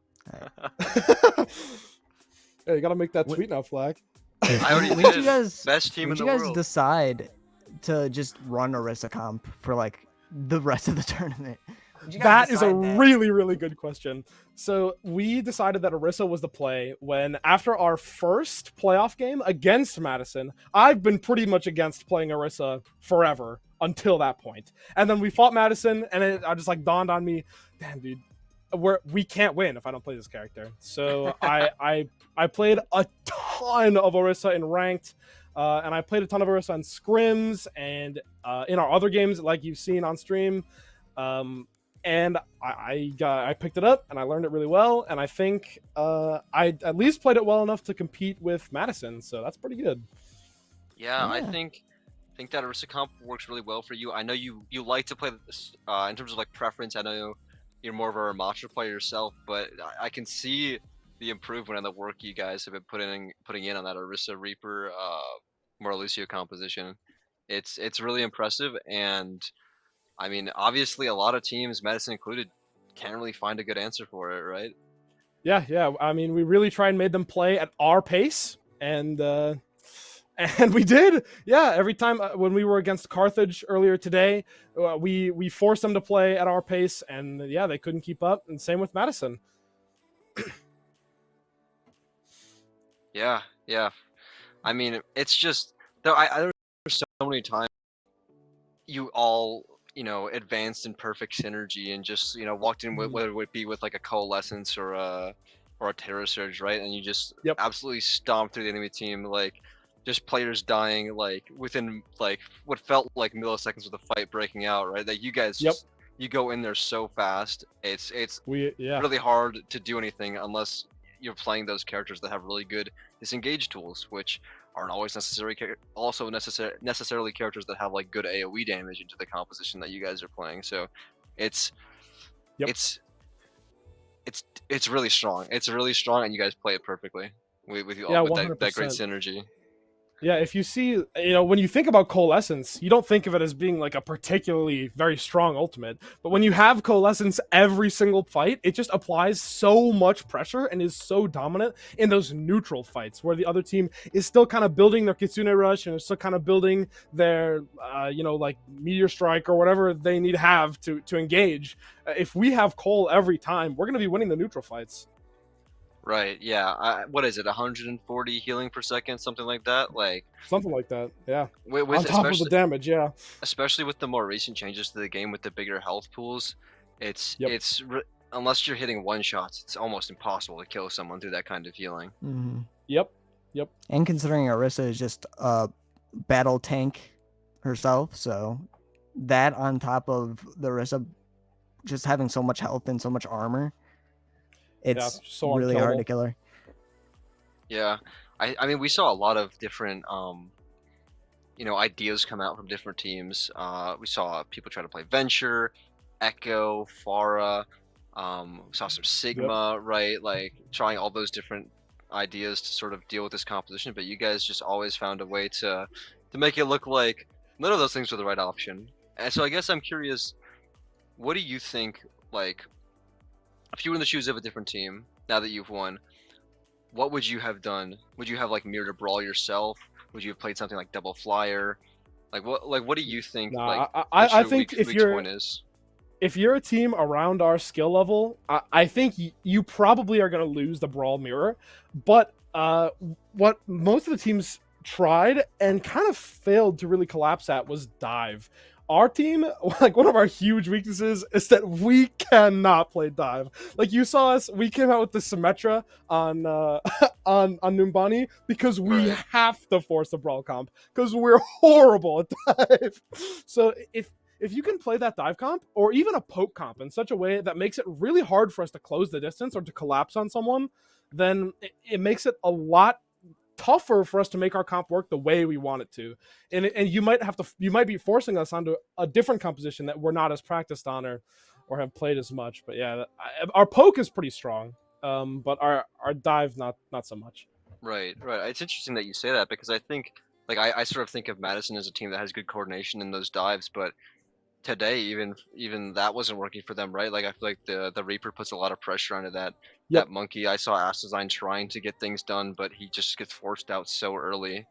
Yeah, you gotta make that What- tweet now, Flag. I already When did did. you guys Best team when in did the you guys world. decide to just run Orisa comp for like the rest of the tournament? When did you guys That is a decide that? really good question. So we decided that Orisa was the play when after our first playoff game against Madison, I've been pretty much against playing Orisa forever until that point. And then we fought Madison and I just like dawned on me, damn dude, we can't win if I don't play this character. So I played a ton of Orisa in ranked, and I played a ton of Orisa in scrims and in our other games like you've seen on stream. And I picked it up and I learned it really well, and I think I at least played it well enough to compete with Madison, so that's pretty good. Yeah, I Yeah. think that Arista comp works really well for you. I know you like to play this in terms of like preference. I know you're more of a Ramattra player yourself, but I can see the improvement and the work you guys have been putting in on that Arista Reaper Morlucio composition. It's really impressive, and I mean, obviously, a lot of teams, Medicine included, can't really find a good answer for it, right? Yeah. I mean, we really tried and made them play at our pace, and we did. Yeah, every time when we were against Carthage earlier today, we forced them to play at our pace, and yeah, they couldn't keep up. And same with Madison. Yeah. I mean, it's just there's so many times you all advanced in perfect synergy and just walked in with whether it would be with like a coalescence or a terror surge, right? And you just Yep. absolutely stomped through the enemy team, like just players dying like within like what felt like milliseconds of the fight breaking out, right? That you guys Yep. just you go in there so fast. It's Yeah. really hard to do anything unless you're playing those characters that have really good disengage tools, which aren't always necessarily characters that have like good AoE damage into the composition that you guys are playing. So it's Yep. it's really strong. It's really strong, and you guys play it perfectly with Yeah, that great 100%. synergy. Yeah, if you see, when you think about Coalescence, you don't think of it as being like a particularly very strong ultimate. But when you have Coalescence every single fight, it just applies so much pressure and is so dominant in those neutral fights where the other team is still kind of building their Kitsune Rush and is still kind of building their, like Meteor Strike or whatever they need to have to engage. If we have Cole every time, we're going to be winning the neutral fights. Right. Yeah. What is it? 140 healing per second, something like that. Like Something like that, yeah. with On top of the damage, yeah. especially with the more recent changes to the game with the bigger health pools, it's Yep. unless you're hitting one shots, it's almost impossible to kill someone through that kind of healing. Mm-hmm. Yep. And considering Orisa is just a battle tank herself, so that on top of the Orisa just having so much health and so much armor, it's so really hard unkillable. to kill her. Yeah. I mean, we saw a lot of different ideas come out from different teams. We saw people try to play Venture, Echo, Pharah. We saw some Sigma, right? Like trying all those different ideas to sort of deal with this composition. But you guys just always found a way to make it look like none of those things were the right option. And so I guess I'm curious, what do you think? Like, if you were in the shoes of a different team now that you've won, what would you have done? Would you have like mirrored a brawl yourself? Would you have played something like Double Flyer? What do you think? Nah, Like, I think weak point is. if you're a team around our skill level, I think you probably are going to lose the Brawl Mirror. But what most of the teams tried and kind of failed to really collapse at was Dive. Our team, like one of our huge weaknesses is that we cannot play Dive. Like you saw us, we came out with the Symmetra on on Numbani because we Right. have to force a Brawl comp because we're horrible at Dive. So if you can play that dive comp or even a poke comp in such a way that makes it really hard for us to close the distance or to collapse on someone, then it makes it a lot tougher for us to make our comp work the way we want it to. And you might be forcing us onto a different composition that we're not as practiced on or have played as much. But yeah, our poke is pretty strong, but our dive not so much. Right. It's interesting that you say that because I think, like, I sort of think of Madison as a team that has good coordination in those dives, but today even that wasn't working for them, right? Like I feel like the Reaper puts a lot of pressure onto that monkey. I saw Astazyne trying to get things done, but he just gets forced out so early.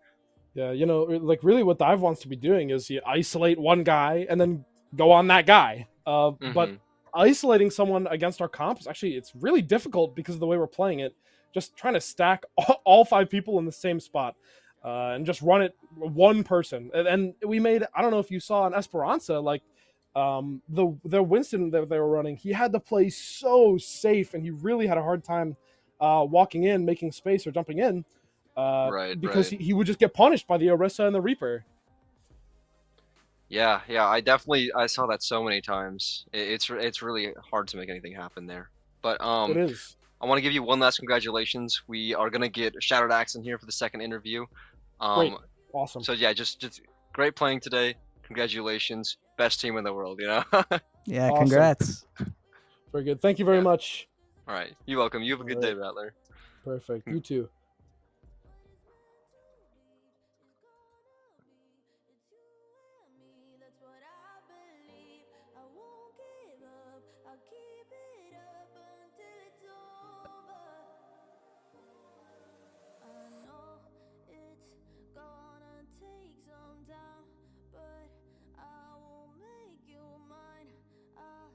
Yeah, like really what Dive wants to be doing is you isolate one guy and then go on that guy. But isolating someone against our comp is actually, it's really difficult because of the way we're playing it. Just trying to stack all 5 people in the same spot and just run it one person. And we made, I don't know if you saw in Esperanza, like the Winston that they were running, he had to play so safe and he really had a hard time walking in, making space or jumping in. Because he would just get punished by the Orisa and the Reaper. Yeah, I saw that so many times. It's really hard to make anything happen there. But It is. I want to give you one last congratulations. We are gonna get Shattered Axe in here for the second interview. Great. Awesome. So yeah, just great playing today. Congratulations, best team in the world. Yeah, Awesome. congrats. Very good. Thank you very much. All right, you're welcome. You have a good day, Rattler. Perfect. You too. That's what I believe. I won't give up. I'll keep it up until it's over. I know it's gonna take some time, but I won't make you mine. I'll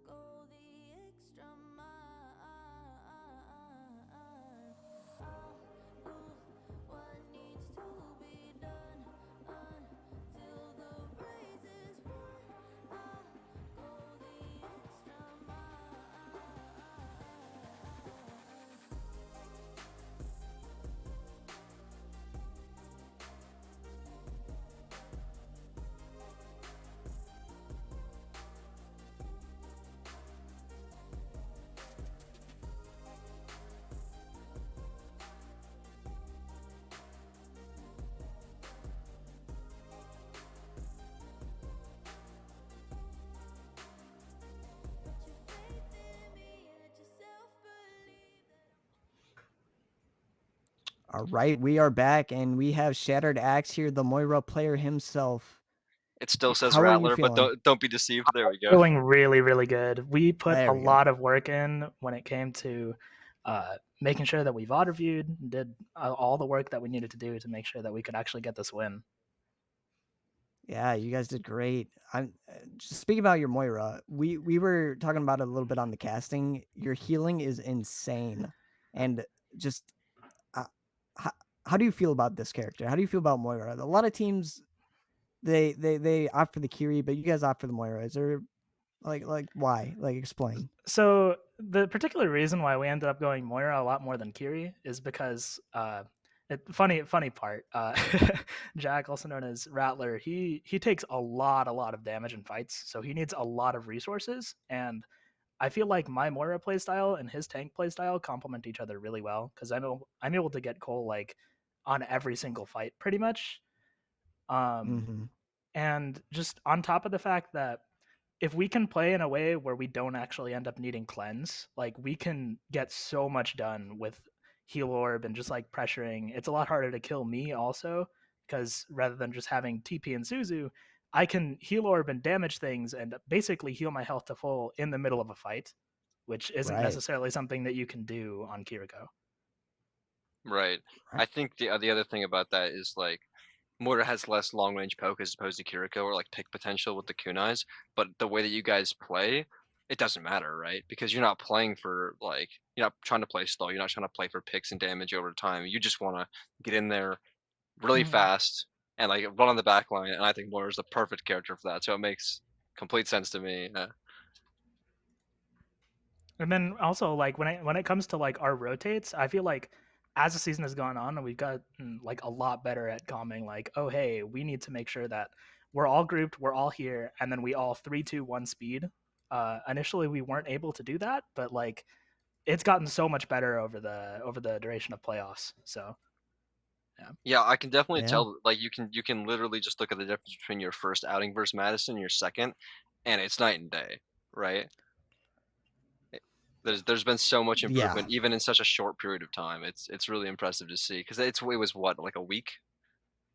go the extra mile. I'll All right, we are back, and we have Shattered Axe here, the Moira player himself. It still says How are you Rattler, but feeling? don't be deceived. There we go. Feeling really, really good. We put There a we go. lot of work in when it came to making sure that we VOD reviewed, did all the work that we needed to do to make sure that we could actually get this win. Yeah, you guys did great. I'm just speaking about your Moira. We were talking about it a little bit on the casting. Your healing is insane, and just uh, how, how do you feel about this character? How do you feel about Moira? A lot of teams they opt for the Kiri, but you guys opt for the Moira. Is there like why? Like explain. So the particular reason why we ended up going Moira a lot more than Kiri is because funny part. Jack, also known as Rattler, he takes a lot of damage in fights, so he needs a lot of resources. And I feel like my Moira playstyle and his tank playstyle complement each other really well because I'm able to get Cole like on every single fight pretty much. Mm-hmm. And just on top of the fact that if we can play in a way where we don't actually end up needing cleanse, like we can get so much done with heal orb and just like pressuring. It's a lot harder to kill me also because rather than just having TP and Suzu, I can heal orb and damage things and basically heal my health to full in the middle of a fight, which isn't Right. necessarily something that you can do on Kiriko. Right. I think the other thing about that is like Moira has less long range poke as opposed to Kiriko or like pick potential with the kunais, but the way that you guys play, it doesn't matter, right? Because you're not playing for like you're not trying to play slow, you're not trying to play for picks and damage over time. You just want to get in there really fast and like run on the back line, and I think Moira's the perfect character for that. So it makes complete sense to me. And then also like when it comes to like our rotates, I feel like as the season has gone on, we've got like a lot better at calming. Like, oh hey, we need to make sure that we're all grouped, we're all here, and then we all 3-2-1 speed. Initially, we weren't able to do that, but like it's gotten so much better over the duration of playoffs. So Yeah, I can definitely Yeah. tell. Like you can literally just look at the difference between your first outing versus Madison and your second, and it's night and day, right? There's been so much Yeah. improvement even in such a short period of time. It's really impressive to see because it was what, like a week,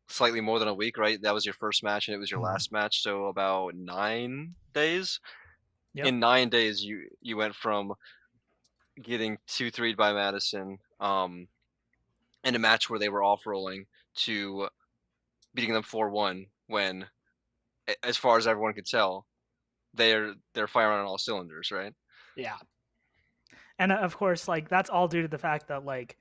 slightly more than a week, right? That was your first match and it was your Mhm. last match, so about 9 days. yep. In 9 days, you went from getting 2-3'd by Madison, in a match where they were off rolling to beating them 4-1 when, as far as everyone could tell, they're firing on all cylinders, right? Yeah. And of course, like that's all due to the fact that like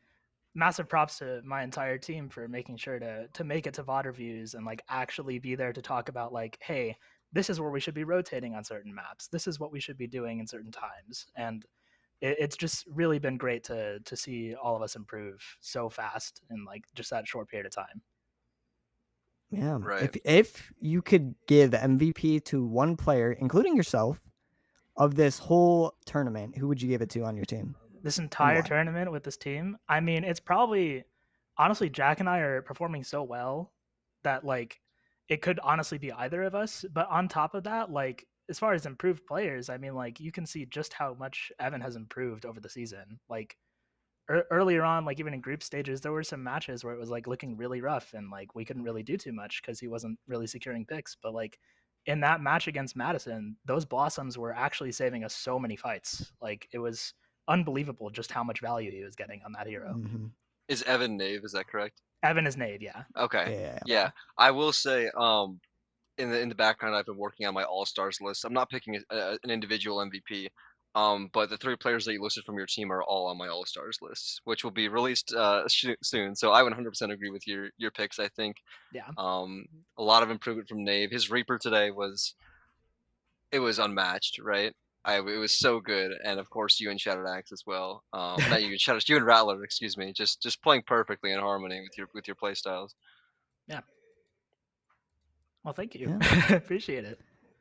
massive props to my entire team for making sure to make it to VOD reviews and like actually be there to talk about like, hey, this is where we should be rotating on certain maps. This is what we should be doing in certain times. And it's just really been great to see all of us improve so fast in like just that short period of time. Yeah. Right. If you could give MVP to one player, including yourself, of this whole tournament, who would you give it to on your team? This entire why? tournament with this team, I mean, it's probably honestly Jack and I are performing so well that like it could honestly be either of us. But on top of that, like as far as improved players, I mean, like you can see just how much Evan has improved over the season. Like earlier on, like even in group stages, there were some matches where it was like looking really rough and like we couldn't really do too much because he wasn't really securing picks. But like in that match against Madison, those blossoms were actually saving us so many fights. Like it was unbelievable just how much value he was getting on that hero. Mm-hmm. Is Evan Knave? Is that correct? Evan is Nave, yeah. Okay. Yeah. Yeah, I will say, in the background, I've been working on my all stars list. I'm not picking an individual MVP, but the 3 players that you listed from your team are all on my all stars list, which will be released soon. So I would 100% agree with your picks. I think Yeah. a lot of improvement from Nave. His Reaper today was unmatched, right? It was so good, and of course you and Shattered Axe as well. Not you and Shattered, you and Rattler, excuse me. Just playing perfectly in harmony with your play styles. Yeah. Well, thank you. Yeah. Appreciate it.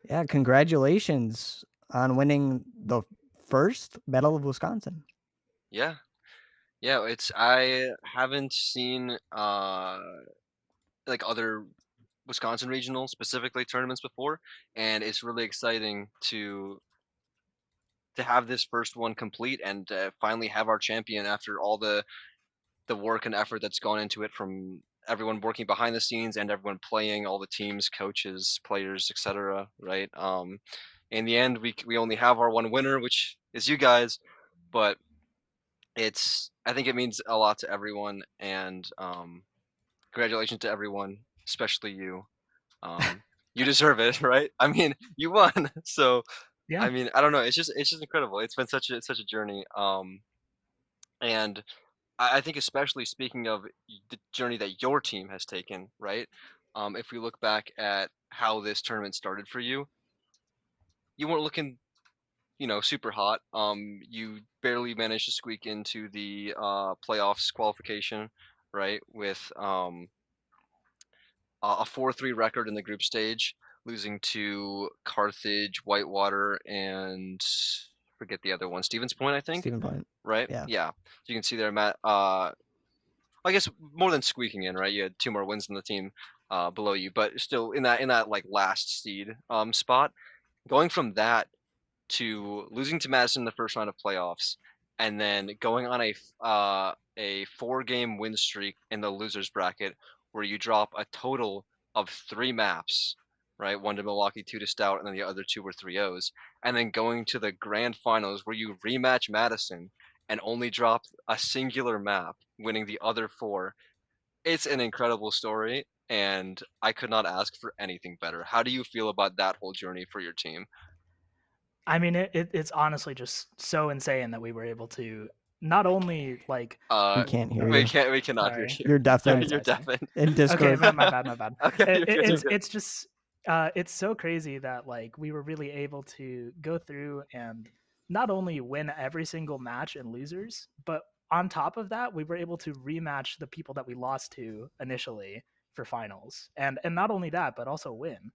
Yeah. Congratulations on winning the first Battle of Wisconsin. Yeah, yeah. I haven't seen like other Wisconsin regional specifically tournaments before, and it's really exciting to have this first one complete and finally have our champion after all the the work and effort that's gone into it from everyone working behind the scenes and everyone playing, all the teams, coaches, players, etc. Right? In the end, we only have our one winner, which is you guys, but I think it means a lot to everyone, and congratulations to everyone, especially you. You deserve it, right? I mean, you won, so Yeah. I mean, I don't know. It's just incredible. It's been such a journey. And I think especially speaking of the journey that your team has taken, right? If we look back at how this tournament started for you, you weren't looking, super hot. You barely managed to squeak into the playoffs qualification, right? With a 4-3 record in the group stage, losing to Carthage, Whitewater, and forget the other one, Stevens Point, I think. Stephen Point. Right? Yeah. Yeah. You can see there, Matt. I guess more than squeaking in, right? You had 2 more wins than the team below you, but still in that like last seed spot. Going from that to losing to Madison in the first round of playoffs, and then going on a 4-game win streak in the losers bracket, where you drop a total of 3 maps, right? 1 to Milwaukee, 2 to Stout, and then the other 2 were 3-0s, and then going to the grand finals where you rematch Madison and only drop a singular map, winning the other 4. It's an incredible story, and I could not ask for anything better. How do you feel about that whole journey for your team? I mean, it's honestly just so insane that we were able to not only like. We Uh, can't hear we you. can't. We cannot hear Sorry. you. You're deafened You're Sorry. deafened. in Okay, Discord. my bad, my bad. Okay, you're good. You're good. It's just it's so crazy that like we were really able to go through and not only win every single match in losers, but on top of that, we were able to rematch the people that we lost to initially for finals, and not only that, but also win.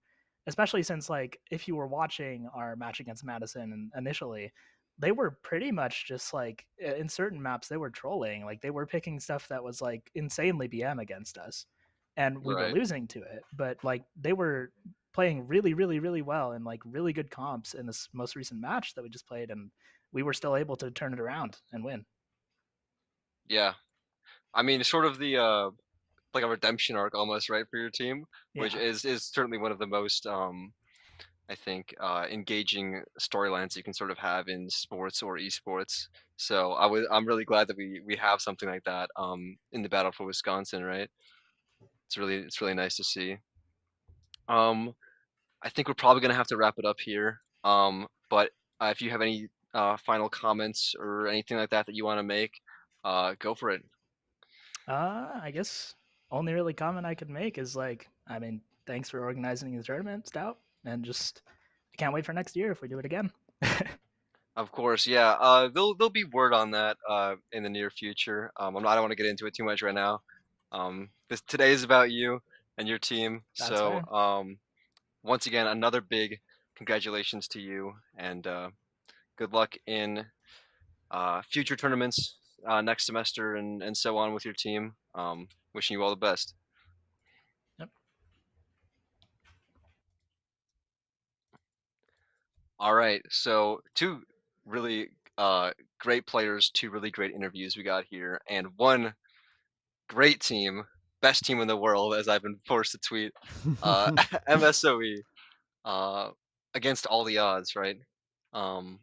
Especially since like if you were watching our match against Madison initially, they were pretty much just like in certain maps they were trolling, like they were picking stuff that was like insanely BM against us, and we were Right. losing to it, but like they were playing really really really well and like really good comps in this most recent match that we just played, and we were still able to turn it around and win. Yeah. I mean, sort of the like a redemption arc almost, right, for your team, which Yeah. is certainly one of the most I think engaging storylines you can sort of have in sports or esports. So I'm really glad that we have something like that in the battle for Wisconsin, right? It's really nice to see. Um, I think we're probably gonna have to wrap it up here. But if you have any final comments or anything like that that you want to make, go for it. I guess only really comment I could make is like, I mean, thanks for organizing the tournament, Stout, and just I can't wait for next year if we do it again. Of course, yeah. There'll be word on that in the near future. I don't want to get into it too much right now. Today is about you and your team. That's So fair. once again, another big congratulations to you, and good luck in future tournaments next semester and so on with your team. Wishing you all the best. Yep. All right, so 2 really great players, 2 really great interviews we got here, and 1 great team, best team in the world, as I've been forced to tweet. MSOE, uh, against all the odds, right? Um,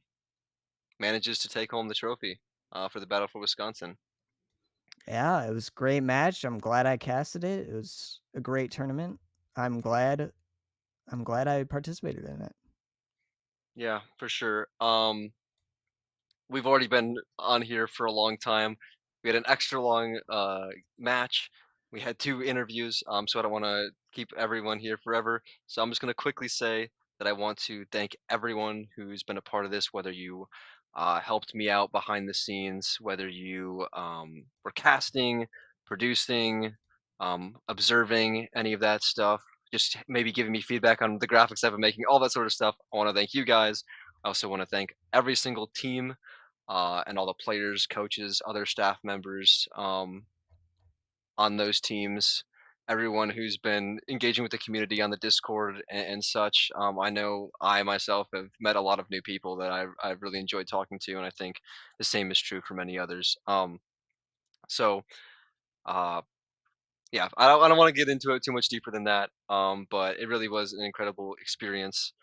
manages to take home the trophy for the Battle for Wisconsin. Yeah, it was a great match. I'm glad I casted it. It was a great tournament. I'm glad I participated in it. Yeah, for sure. We've already been on here for a long time. We had an extra long match. We had 2 interviews, so I don't want to keep everyone here forever. So I'm just going to quickly say that I want to thank everyone who's been a part of this, whether you helped me out behind the scenes, whether you were casting, producing, observing any of that stuff, just maybe giving me feedback on the graphics I've been making, all that sort of stuff. I want to thank you guys. I also want to thank every single team and all the players, coaches, other staff members on those teams, everyone who's been engaging with the community on the Discord and such. I know I myself have met a lot of new people that I've really enjoyed talking to, and I think the same is true for many others. So Yeah, I don't want to get into it too much deeper than that. But it really was an incredible experience.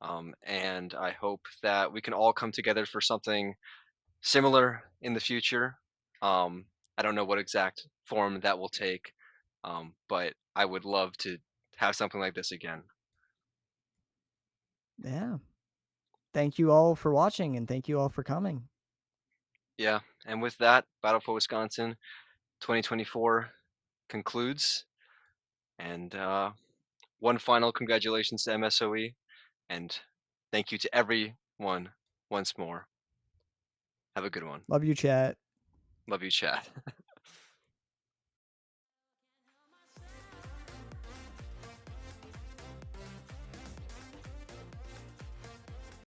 And I hope that we can all come together for something similar in the future. Um, I don't know what exact form that will take, but I would love to have something like this again. Yeah. Thank you all for watching, and thank you all for coming. Yeah, and with that, Battle for Wisconsin 2024 concludes. And one final congratulations to MSOE, and thank you to everyone once more. Have a good one. Love you, chat. Love you, chat.